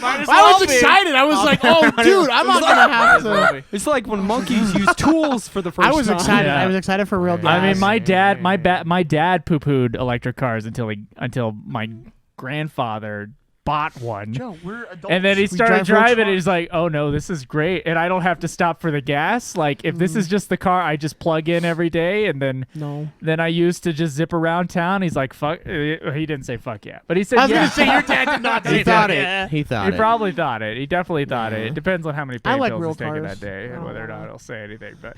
And just like, I was excited. I was like, oh, dude, I'm not gonna have to. It's like when monkeys use tools for the first I was time. excited. Yeah. I was excited for real gas. I mean, my dad poo-pooed electric cars until my grandfather bought one. Joe, we're adults. And then he We started drive real driving, and trucks. he's like, "Oh no, this is great!" And I don't have to stop for the gas. Like, if this is just the car I just plug in every day, and then I used to just zip around town. He's like, "Fuck." He didn't say "fuck yeah," but he said, I was "Yeah." gonna say your dad did not he say thought that. it. He thought He it. probably thought it. He definitely thought it. It depends on how many I pain like pills real he's taking cars. that day and I whether or don't not know. he'll say anything. But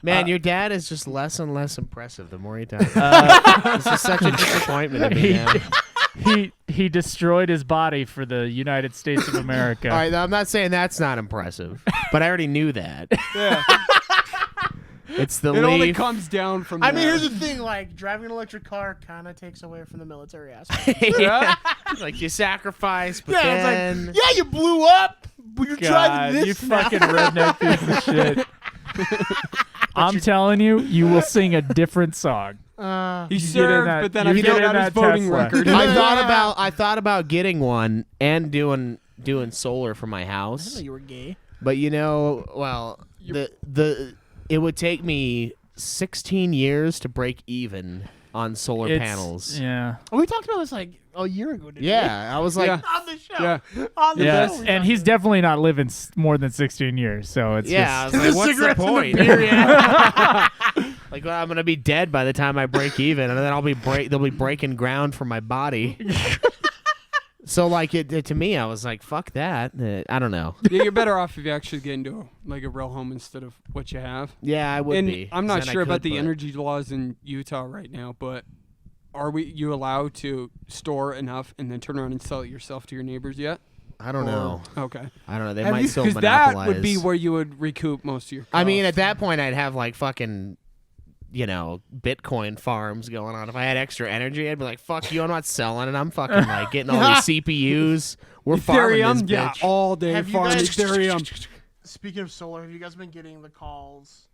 Man, your dad is just less and less impressive the more you talk. This is such a disappointment to me now. he destroyed his body for the United States of America. All right, now, I'm not saying that's not impressive, but I already knew that. Yeah. It's the It only Leaf. comes down from I mean, there. here's the thing: like driving an electric car kind of takes away from the military aspect. Yeah. Like you sacrifice, but Yeah, then it's like, yeah, you blew up, but you're God, driving this you now. fucking redneck piece of shit. I'm telling you, you will sing a different song. He You get in served, that- but then you I get filled in out his that voting Tesla. record. I thought about getting one and doing solar for my I didn't house. know you were gay. But it would take me 16 years to break even on solar It's- panels. Yeah. Oh, we talked about this like a year ago, didn't we? Yeah, I was like, Yeah. On the show. Yeah. On the Yeah, show. we and talked he's about definitely not living more than 16 years, so it's yeah, I just, was like, what's the cigarettes and the point? beer, yeah. Like, well, I'm gonna be dead by the time I break even, and then they'll be breaking ground for my body. So like to me, I was like, fuck that. I don't know. Yeah, you're better off if you actually get into like a real home instead of what you have. Yeah, I would And be. I'm 'cause not then I sure about could, the but- energy laws in Utah right now, but are you allowed to store enough and then turn around and sell it yourself to your neighbors yet? I don't know. Okay. I don't know. They Have might you- still Because monopolize. that would be where you would recoup most of your costs. I mean, at that point, I'd have like fucking, Bitcoin farms going on. If I had extra energy, I'd be like, "Fuck you! I'm not selling it. I'm fucking like getting all these CPUs. We're farming Ethereum, this yeah, bitch." all day Have you farm guys- Ethereum. Speaking of solar, have you guys been getting the calls,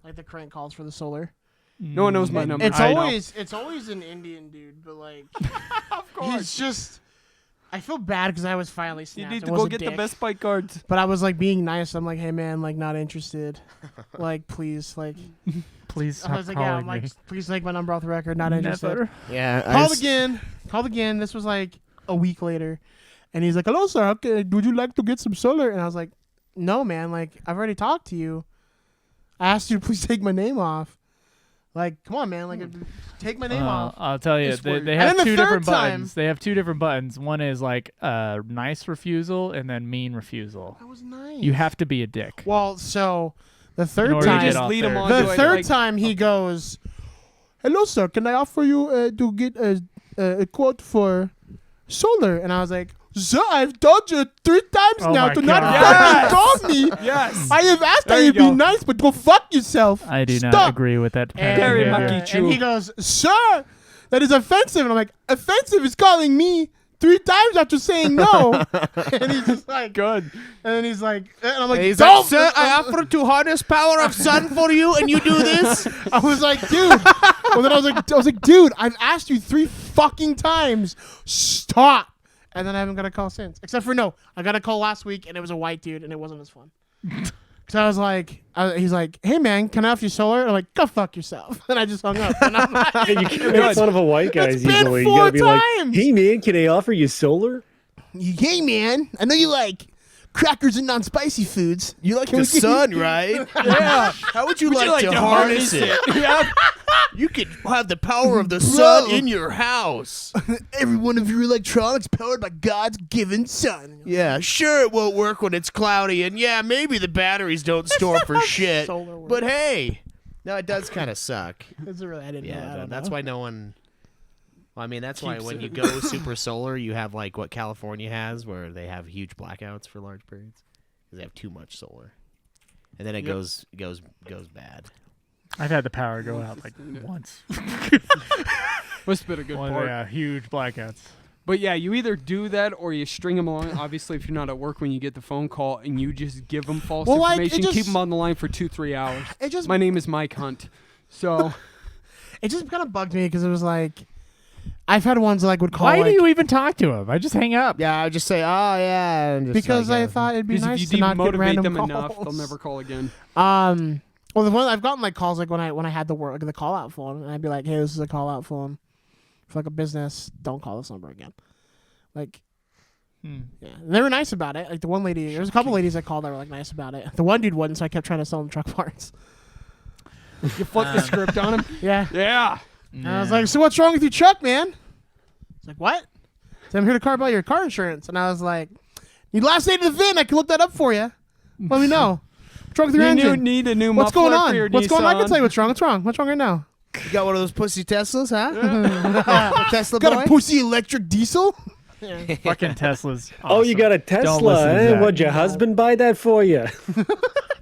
like the crank calls for the solar? No one knows my number. It's I know. always an Indian dude, but like, he's just. I feel bad because I was finally You snapped. need It to was go a get the dick. Best Buy cards. But I was like being nice. I'm like, hey man, like not interested. Like please, like please I stop was like, calling yeah, I'm like, me. please take my number off the record. Not interested. Never. Yeah. Called again. This was like a week later, and he's like, hello sir, okay, would you like to get some solar? And I was like, no man, like I've already talked to you. I asked you to please take my name off. Like, come on, man. Like, take my name off. I'll tell you, It's weird. they And have then the two third different time- buttons. They have two different buttons. One is like nice refusal and then mean refusal. That was nice. You have to be a dick. Well, so the in third order to time, get just off lead 'em there. on the to it, third like- time he goes, "Hello, sir. Can I offer you to get a quote for solar?" And I was like, "Sir, I've told you 3 times Oh now my to not God. fucking call me. Yes. I have asked There that you you be go. nice, but go fuck yourself." I do not Stop. agree with that. And, Very behavior. mucky true. and he goes, "Sir, that is offensive." And I'm like, "Offensive is calling me 3 times after saying no." And he's just like, Good. and then he's like, and I'm like, He's "Don't." like, "Sir, I offer to harness power of sun for you, and you do this." I was like, "Dude." Well, then I was like, "Dude, I've asked you 3 fucking times. Stop." And then I haven't got a call since. Except for I got a call last week, and it was a white dude, and it wasn't as fun. So I was like, he's like, "Hey man, can I offer you solar?" And I'm like, "Go fuck yourself." And I just hung up. And I'm like, You can't make fun of a white guy It's been easily. You 4 gotta be like, times. "Hey man, can I offer you solar?" "Hey man, I know you like crackers and non-spicy foods. You like the sun, right? Yeah. How would you like to harness it? You could have the power of the sun in your house. Every one of your electronics powered by God's given sun." Yeah, sure it won't work when it's cloudy, and yeah, maybe the batteries don't store for shit. Solar work. But hey, no, it does kind of suck. That's really, I didn't know. I Yeah, don't that's know. why no one. Well, I mean, that's why Keeps when it. you go super solar, you have like what California has, where they have huge blackouts for large periods because they have too much solar, and then it goes bad. I've had the power go out like once. Must have been a good One, part. yeah, huge blackouts. But yeah, you either do that or you string them along. Obviously, if you're not at work when you get the phone call and you just give them false Well, like, it information, keep just- them on the line for 2-3 hours. It just My name is Mike Hunt. So it just kind of bugged me because it was like I've had ones that like would call. Why do like, you even talk to him? I just hang up. Yeah, I would just say, "Oh yeah," and just Because like, I thought it'd be because nice if to you not get demotivate random them calls. enough, they'll never call again. Well, the one I've gotten like calls like when I had the call out phone, and I'd be like, "Hey, this is a call out phone for like a business. Don't call this number again." Like, yeah, and they were nice about it. Like the one lady, there was a couple ladies that called that were like nice about it. The one dude wasn't, so I kept trying to sell him truck parts. You flip the script on him. Yeah. Yeah. And I was like, "So what's wrong with your truck, man?" He's like, "What?" So I'm here to car about your car insurance. And I was like, "Need last name of the VIN? I can look that up for you. Let me know. What's wrong with your You engine? need a new What's going muffler on? for your What's going on? I can Nissan. tell you what's wrong. What's wrong? What's wrong right now?" You got one of those pussy Teslas, huh? Tesla Got boy. a pussy electric diesel? Fucking Teslas. Oh, you got a Tesla? listen to Eh? that. What'd your husband buy that for you?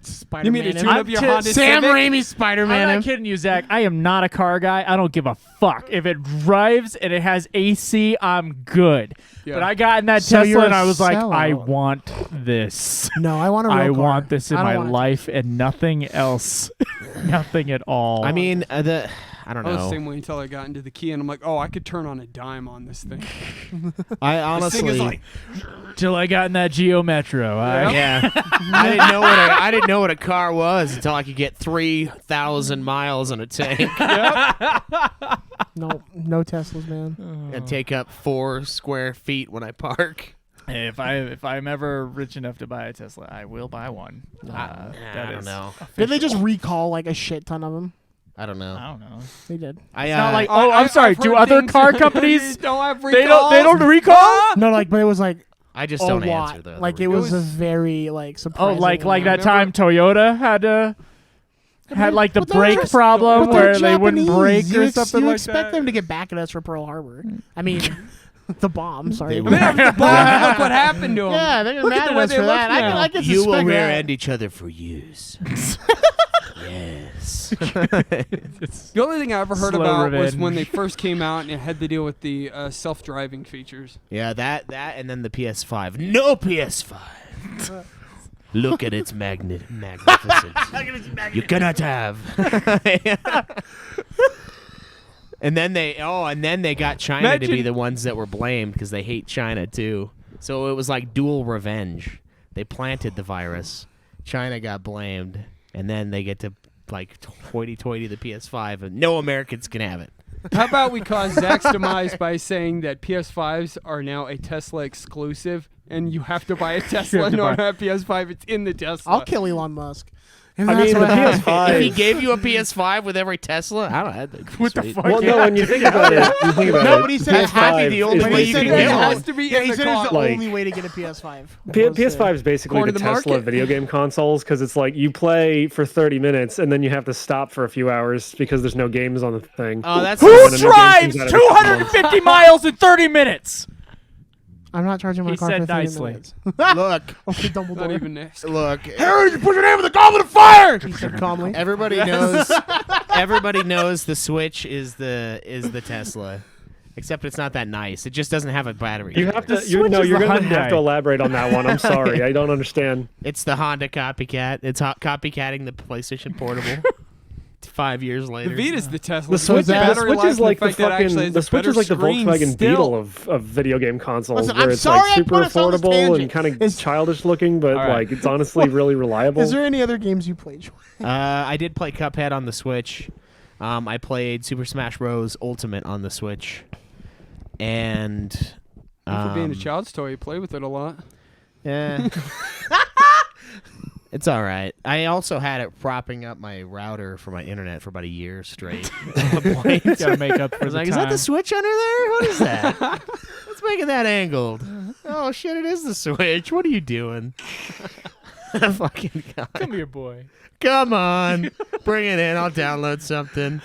Spider-Man. You mean to tune up your Honda Sam Civic? Raimi I'm Spider-Man. not kidding you, Zach. I am not a car guy. I don't give a fuck. If it drives and it has AC, I'm good. Yeah. But I got in that So you're Tesla and a I was like, I sellout. want this. No, I want a real I car. want this in I don't my want a- life and nothing else. Nothing at all. I mean, I don't I was the know. same way until I got into the key, and I'm like, oh, I could turn on a dime on this thing. I This thing honestly, is like, till I got in that Geo Metro. yeah, I didn't know what a car was until I could get 3,000 miles in a tank No Teslas, man. and take up 4 square feet when I park. If I'm ever rich enough to buy a Tesla, I will buy one. I That don't is know. Did they just recall like a shit ton of them? I don't know. I don't know. They did. I Not like, I- oh, I'm sorry. I've Do heard other things- car companies don't have they don't recalls? recall? No, like, but it was like I just a don't lot. answer the Like other it was a was- very like Oh, surprising. like that remember- time Toyota had like the But they're brake just- problem but they're where they wouldn't Japanese. brake or something you like expect that. them to get back at us for Pearl Harbor. I mean, the bomb. Sorry. They will. Man, the bomb, look what happened to him. Yeah, they're Look mad at at the way us they for look that. now. I can You will suspect rear that. end each other for years. Yes. The only thing I ever heard Slow about was revenge. when they first came out and it had to deal with the self-driving features. Yeah, that, and then the PS5. No PS5. Look at its magnificence. You cannot have. And then they got China to be Imagine- the ones that were blamed because they hate China too. So it was like dual revenge. They planted the virus. China got blamed, and then they get to like hoity-toity the PS5, and no Americans can have it. How about we cause Zach's demise by saying that PS5s are now a Tesla exclusive, and you have to buy a Tesla in to order buy- to have PS5. It's in the Tesla. I'll kill Elon Musk. If I that's mean, the what happened. PS5. If he gave you a PS5 with every Tesla, I don't know. that'd be What the sweet. fuck? Well, no, when you think about it, No, but he said That's probably the only is way you said can that get it one. has to be Yeah, in he the said it's the car. only way to get a PS5. PS5 is basically Corner the the Tesla market. of video game consoles because it's like you play for 30 minutes and then you have to stop for a few hours because there's no games on the thing. Oh, that's When a Who new game drives comes out every couple months. 250 miles in 30 minutes? I'm not charging my He car said for 30 nicely. minutes. look, Okay, Not Dumbledore. even next. look. Harry, you put your name in the goblet of fire! He said calmly. Everybody knows. Everybody knows the Switch is the Tesla, except it's not that nice. It just doesn't have a battery. You have to. The You're Switch is going the to have to Hyundai. elaborate on that one. I'm sorry, I don't understand. It's the Honda copycat. It's copycatting the PlayStation Portable. 5 years later. The Vita's the Tesla. The Switch, battery life is and like the fact that it actually fucking. has The a Switch better is like the screen Volkswagen still. Beetle of video game consoles, Listen, where I'm it's sorry I like super put us on this affordable and tangent. kind of Is- childish looking, but right. like it's honestly really reliable. Is there any other games you played? I did play Cuphead on the Switch. I played Super Smash Bros. Ultimate on the Switch, and For being a child's toy, you play with it a lot. yeah, it's all right. I also had it propping up my router for my internet for about a year straight. Gotta make up for I was the like, time. is that the Switch under there? What is that? Let's make it that angled. Oh shit, it is the Switch. What are you doing? Fucking God. Come here, boy. Come on, bring it in. I'll download something.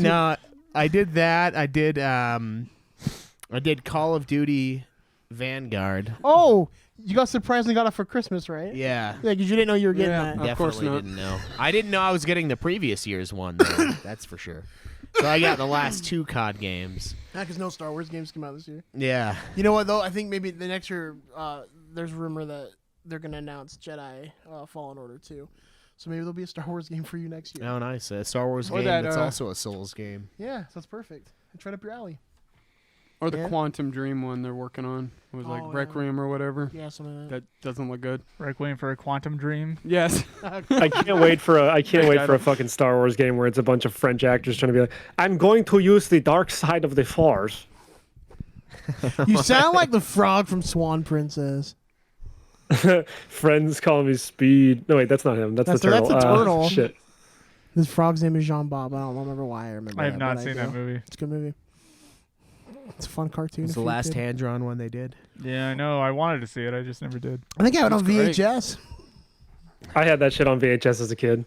No, I did that. I did Call of Duty Vanguard. Oh, you got surprised and got it for Christmas, right? Yeah, Yeah, because you didn't know you were getting Yeah. that. Of course definitely not. didn't know. I didn't know I was getting the previous year's one, though. That's for sure. So I got the last two COD games. Yeah, because no Star Wars games came out this year. Yeah. You know what, though? I think maybe the next year, there's rumor that they're going to announce Jedi Fallen Order 2. So maybe there'll be a Star Wars game for you next year. Oh, nice. A Star Wars Or game that, that's uh, also a Souls game. Yeah, so that's perfect. It's right up your alley. Or the Yeah. Quantum Dream one they're working on. It was like Oh, yeah. Requiem or whatever. Yeah, something like That doesn't look good. Requiem for a Quantum Dream. Yes. I can't wait for a fucking Star Wars game where it's a bunch of French actors trying to be like, I'm going to use the dark side of the Force. You sound like the frog from Swan Princess. Friends call me Speed. No, wait, that's not him. That's the turtle. That's the turtle. Shit. This frog's name is Jean Bob. I don't remember why I remember I have that, not but seen do. that movie. It's a good movie. It's a fun cartoon. It's if the you last could- hand-drawn one they did. Yeah, I know. I wanted to see it. I just never did. I think I have it on That's great. VHS. I had that shit on VHS as a kid.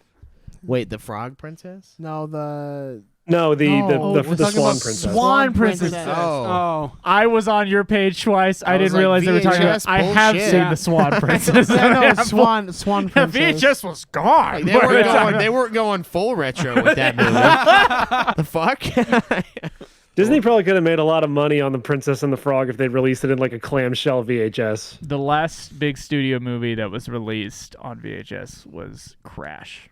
Wait, the Frog Princess? No, the No, we're the talking Swan about Princess. Swan Princess. Oh. I was on your page twice. I I was didn't like, realize they were talking about. VHS I have bullshit. seen the Swan Princess. yeah, no, Swan Yeah, Princess. VHS was gone. Like, they weren't going full retro with that movie. The fuck? Disney probably could have made a lot of money on The Princess and the Frog if they'd released it in like a clamshell VHS. The last big studio movie that was released on VHS was Crash,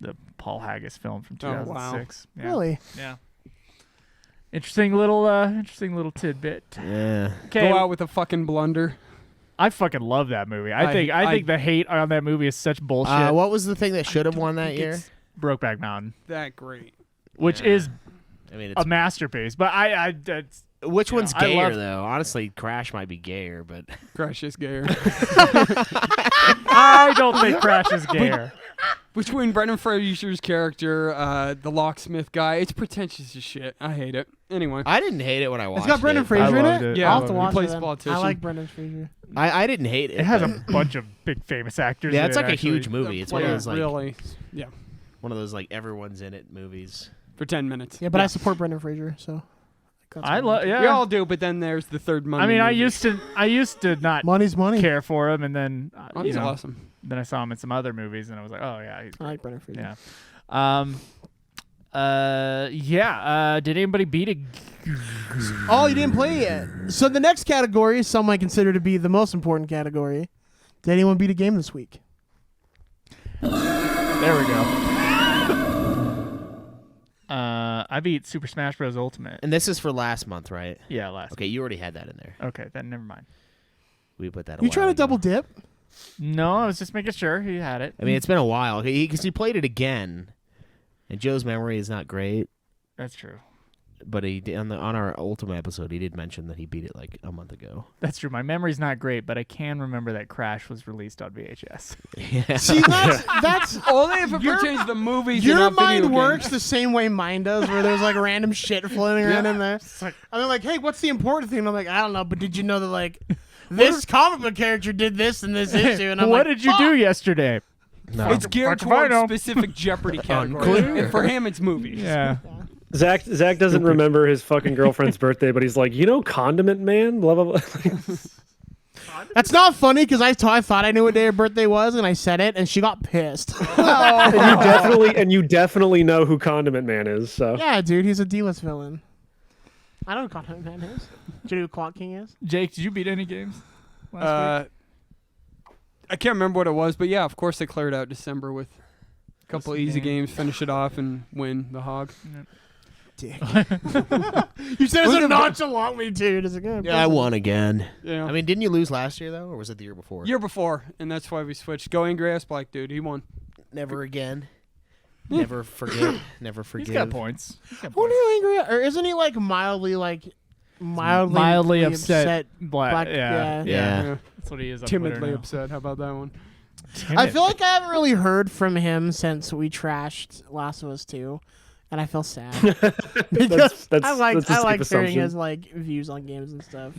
the Paul Haggis film from Oh, wow. 2006. Yeah. Really? Yeah. Interesting little tidbit. Yeah. Okay, Go out with a fucking blunder. I fucking love that movie. I I- think the hate on that movie is such bullshit. What was the thing that should have won that year? It's Brokeback Mountain, that great. which Yeah. is I mean, a masterpiece, but that's, which one's I gayer love- though? Honestly, Crash might be gayer, but Crash is gayer. I don't think Crash is gayer. Between Brendan Fraser's character, the locksmith guy, it's pretentious as shit. I hate it. Anyway. I didn't hate it when I watched It's got Brendan it. Fraser in loved it. it. Yeah, I'll have to he watch plays it. then. politician. I like Brendan Fraser. I didn't hate it. It has but- a bunch of big famous actors. Yeah, in it's it, like a actually. huge movie. It's one of Yeah, those like really. Yeah. one of those like everyone's in it movies. For 10 minutes. Yeah, but I support Brendan Fraser, so. that's I fine. love. Yeah. We all do, but then there's the third Monday. I mean, I movie. used to not Money's money. care for him, and then Oh, you he's know, awesome. then I saw him in some other movies, and I was like, oh yeah, he's I like Brendan Fraser. yeah. Did anybody beat a? Oh, you didn't play it yet. So the next category, some might consider to be the most important category. Did anyone beat a game this week? There we go. I beat Super Smash Bros. Ultimate. And this is for last month, right? Yeah, last. Okay, you already had that in there. Okay, then never mind. We put that. You trying to double dip? No, I was just making sure he had it. I mean, it's been a while because he played it again, and Joe's memory is not great. That's true. but he did, on our Ultima episode, he did mention that he beat it like a month ago. That's true. My memory's not great, but I can remember that Crash was released on VHS. Yeah. See, that's Only if it pertains to movies. your and not video mind works games. the same way mine does, where there's like random shit floating around in there. And they're like, "Hey, what's the important thing?" And I'm like, "I don't know, but did you know that like this comic book character did this in this issue?" And I'm what like, did you do yesterday? No. It's geared Fuck if I know. towards specific Jeopardy categories. Unclear. And for him, it's movies. Yeah. Zach doesn't remember his fucking girlfriend's birthday, but he's like, Condiment Man, blah blah blah. That's not funny because I thought I knew what day her birthday was, and I said it, and she got pissed. and you definitely know who Condiment Man is. So Yeah, dude, he's a D-list villain. I know who Condiment Man is. Do you know who Quant King is? Jake, did you beat any games last week? I can't remember what it was, but yeah, of course they cleared out December with a couple easy games, finish it off, and win the hog. Dick. You said it so nonchalantly, dude. Is it good? Yeah, I won again. Yeah. I mean, didn't you lose last year though, or was it the year before? Year before, and that's why we switched. Go Angry Ass Black, dude. He won. Never again. Never forget. Never forgive. He's got points. Who are you angry at? Or isn't he like mildly upset. Black, Yeah. That's what he is. On Timidly Twitter now. upset. How about that one? I feel like I haven't really heard from him since we trashed Last of Us 2, and I feel sad because I like hearing assumption. his like views on games and stuff.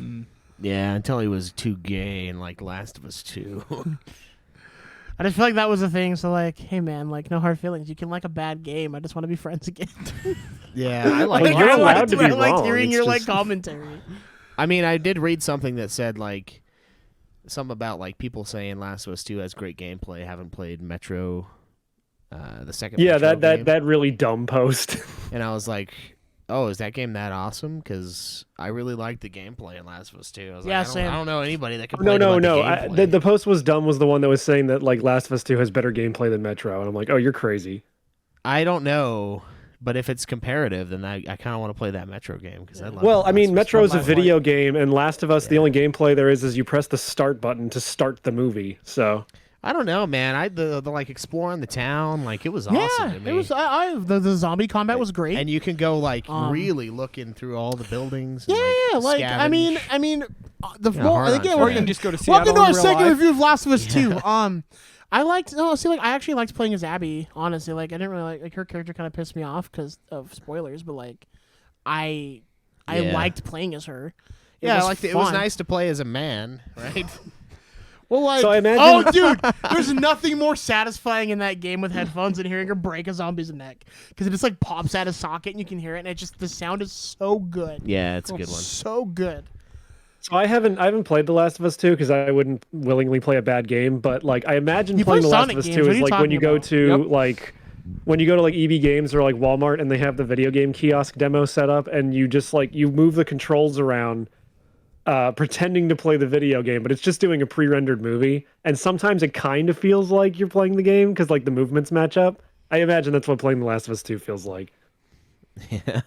Yeah, until he was too gay in like Last of Us 2. I just feel like that was a thing. So like, hey man, like no hard feelings. You can like a bad game. I just want to be friends again. Yeah, I like. Well, you're allowed to be I liked wrong, hearing it's your like just- commentary. I mean, I did read something that said like something about like people saying Last of Us 2 has great gameplay. Haven't played Metro, the second. Yeah, Metro game. that really dumb post. And I was like, oh, is that game that awesome? Because I really liked the gameplay in Last of Us 2. I was Yeah, like, same. I don't know anybody that can. No. The The post was dumb. Was the one that was saying that like Last of Us 2 has better gameplay than Metro, and I'm like, oh, you're crazy. I don't know, but if it's comparative, then I kind of want to play that Metro game because I love. Well, I mean, Last of Us Metro is a my video game, and Last of Us, the only gameplay there is you press the start button to start the movie. So I don't know, man. The like exploring the town, like it was awesome to me. It was. The zombie combat was great. And you can go like really looking through all the buildings. And, yeah, like I mean, the hard on again, Or we're you can just go to welcome Seattle to in our real second life. review of Last of Us 2. I actually liked playing as Abby. Honestly, like I didn't really like her character. Kind of pissed me off because of spoilers, but like I Yeah. liked playing as her. yeah, was like it was fun. nice to play as a man, right? Well, like, So I imagine- oh, dude, there's nothing more satisfying in that game with headphones than hearing her break a zombie's neck because it just like pops out of socket and you can hear it, and it just the sound is so good, Yeah, it's a good one. so good. So I haven't played The Last of Us 2 because I wouldn't willingly play a bad game, but like I imagine You playing play The Last Sonic of Us games, 2 what are is you like when talking you go about? to Yep. like when you go to like EV Games or like Walmart and they have the video game kiosk demo set up and you just like you move the controls around pretending to play the video game, but it's just doing a pre-rendered movie, and sometimes it kind of feels like you're playing the game because like the movements match up. I imagine that's what playing The Last of Us 2 feels like. Yeah.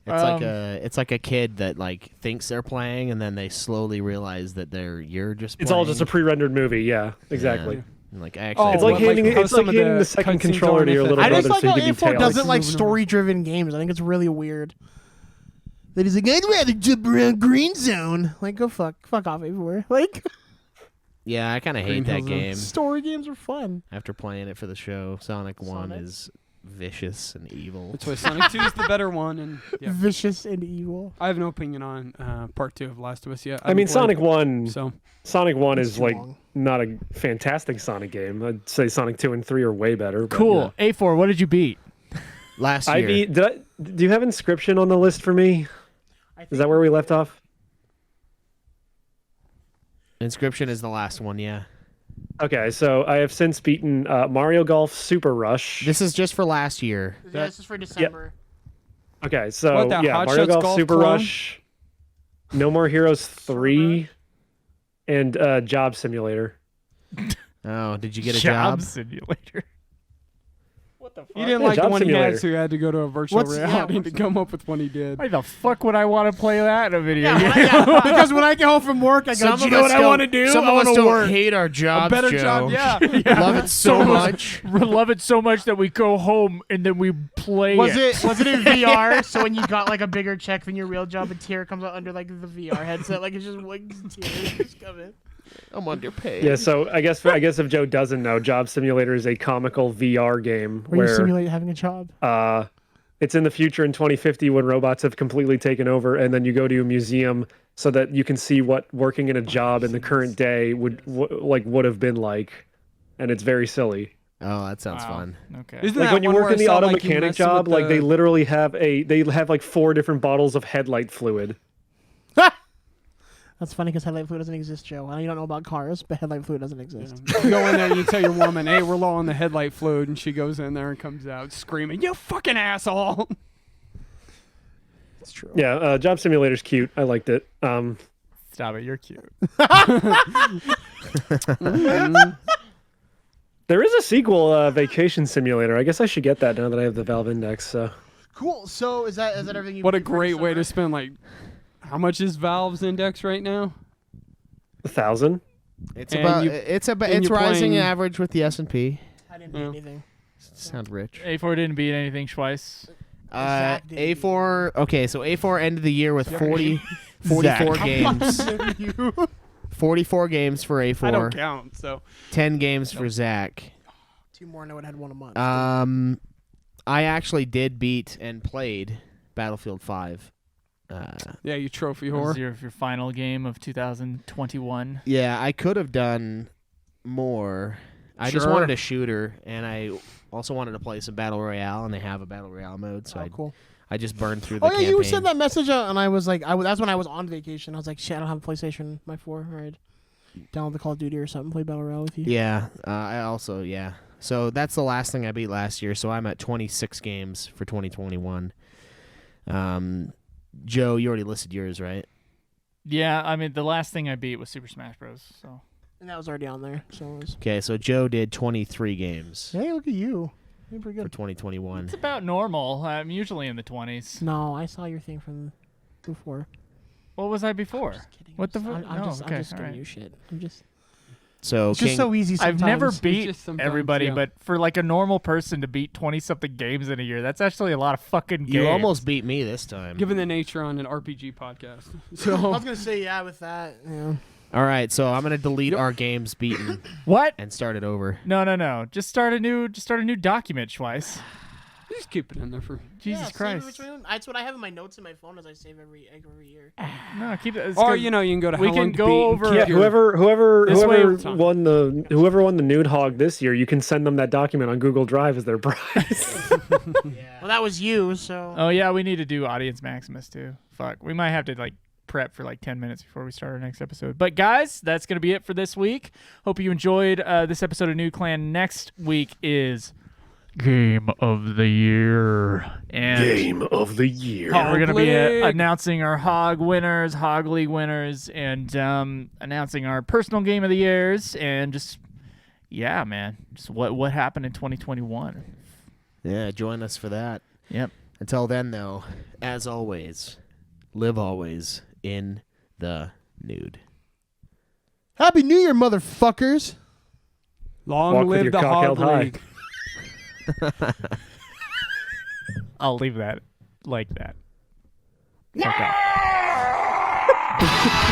It's like a kid that like thinks they're playing and then they slowly realize that you're just playing. It's all just a pre-rendered movie. Yeah, exactly. Yeah. And, like actually, Oh, It's like well, handing like how it's like some of handing the the second cutscenes controller are to your in little I brother just like so how he can A4 detail. doesn't like moving around. story-driven games. I think it's really weird. That he's like, I'd rather jump around Green Zone. Like, go fuck off, A4. Like, yeah, I kind of hate Green that Hill Zone. game. story games are fun. After playing it for the show, Sonic 1 Sonic? is vicious and evil. That's why Sonic 2 is the better one, and yeah. Vicious and evil. I have no opinion on part 2 of Last of Us yet. I mean, Sonic 1. So Sonic 1 is too like long. not a fantastic Sonic game. I'd say Sonic 2 and 3 are way better. but Cool. yeah. A4, what did you beat? Last I year, beat. Do you have Inscription on the list for me? Is that where we left off? Inscription is the last one. Yeah, Okay, so I have since beaten Mario Golf Super Rush. this is just for last year. Yeah, this is for December. Okay, so What, that yeah, Hot Mario Shots Golf Golf Super clone? Rush, No More Heroes 3, and Job Simulator. Oh, did you get a job? Simulator. He didn't Yeah, like the Job one he Simulator. had, so he had to go to a virtual What's- yeah, reality what's- to come up with one he did. Why the fuck would I want to play that in a video Yeah, game? because when I get home from work, I go, do you know what I want to do? Some I of us want to don't work. hate our jobs, Better Joe. job, yeah. Love it so much. Love it so much that we go home and then we play Was it in VR? So when you got like a bigger check than your real job, a tear comes out under like the VR headset, like it's just wings and tears just coming. I'm underpaid. Yeah, so I guess if Joe doesn't know, Job Simulator is a comical VR game Where you where simulate having a job. it's in the future in 2050 when robots have completely taken over, and then you go to a museum so that you can see what working in a job in the current day would have been like, and it's very silly. Oh, that sounds Wow. fun. Okay. Isn't Like that when you one work where in the I saw, auto like, you mechanic messed job, with like they the- literally have like 4 different bottles of headlight fluid. That's funny because headlight fluid doesn't exist, Joe. I know you don't know about cars, but headlight fluid doesn't exist. You go in there and you tell your woman, "Hey, we're low on the headlight fluid," and she goes in there and comes out screaming, "You fucking asshole!" It's true. Yeah, Job Simulator's cute. I liked it. Stop it. You're cute. There is a sequel, Vacation Simulator. I guess I should get that now that I have the Valve Index. So Cool. So is that everything you? What a played for great this way to summer? spend like. How much is Valve's index right now? 1,000. It's And about you- it's about and it's you're rising playing- average with the S&P. I didn't do Yeah. anything. Sound rich. A4 didn't beat anything twice. Zach did A4. Okay, so A4 ended the year with 44 games. 44 games for A4. I don't count. So 10 games for Zach. 2 more and I would have had 1 a month. I actually did beat and played Battlefield 5. yeah, you trophy This is whore. your final game of 2021. Yeah, I could have done more. I just Sure. wanted a shooter, and I also wanted to play some Battle Royale, and they have a Battle Royale mode, so Cool. I just burned through the Oh yeah, campaign. you sent that message out, and I was like, that's when I was on vacation. I was like, shit, I don't have a PlayStation. My 4, right? Download the Call of Duty or something. Play Battle Royale with you. Yeah, I also, yeah. So that's the last thing I beat last year, so I'm at 26 games for 2021. Joe, you already listed yours, right? Yeah, I mean the last thing I beat was Super Smash Bros. So And that was already on there. So it was. Okay, so Joe did 23 games Hey, look at you. You're pretty for good. 2021. it's about normal. I'm usually in the 20s. No, I saw your thing from before. What was I before? Kidding. What the I'm fuck? just- I'm No, just, okay, I'm just giving alright. you shit. I'm just. So It's just so easy. Sometimes. I've never It's beat just sometimes, everybody, yeah. but for like a normal person to beat 20-something games in a year, that's actually a lot of fucking games. you almost beat me this time. Given the nature on an RPG podcast, I so was gonna say yeah with that. Yeah. All right, so I'm gonna delete our games beaten What? and start it over. No. Just start a new document, Schweiss. just keep it in there for. Jesus Yeah, save it Christ. between- That's what I have in my notes in my phone as I save every year. No, keep it. Or you know, you can go to we how can long to go beat and over- keep Yeah, your- This way- won the Nude Hog this year, you can send them that document on Google Drive as their prize. Well, that was you, so. Oh yeah, we need to do Audience Maximus too. Fuck, we might have to like prep for like 10 minutes before we start our next episode. But guys, that's gonna be it for this week. Hope you enjoyed this episode of New Clan. Next week is Game of the Year, and Game of the year. we're gonna be League. announcing our Hog winners, Hog League winners, and announcing our personal Game of the Years, and just yeah, man, just what happened in 2021. Yeah, join us for that. Yep. Until then, though, as always, live always in the nude. Happy New Year, motherfuckers! Long Walk with live your the cock Hog held high. League. I'll leave that like that. Fuck off.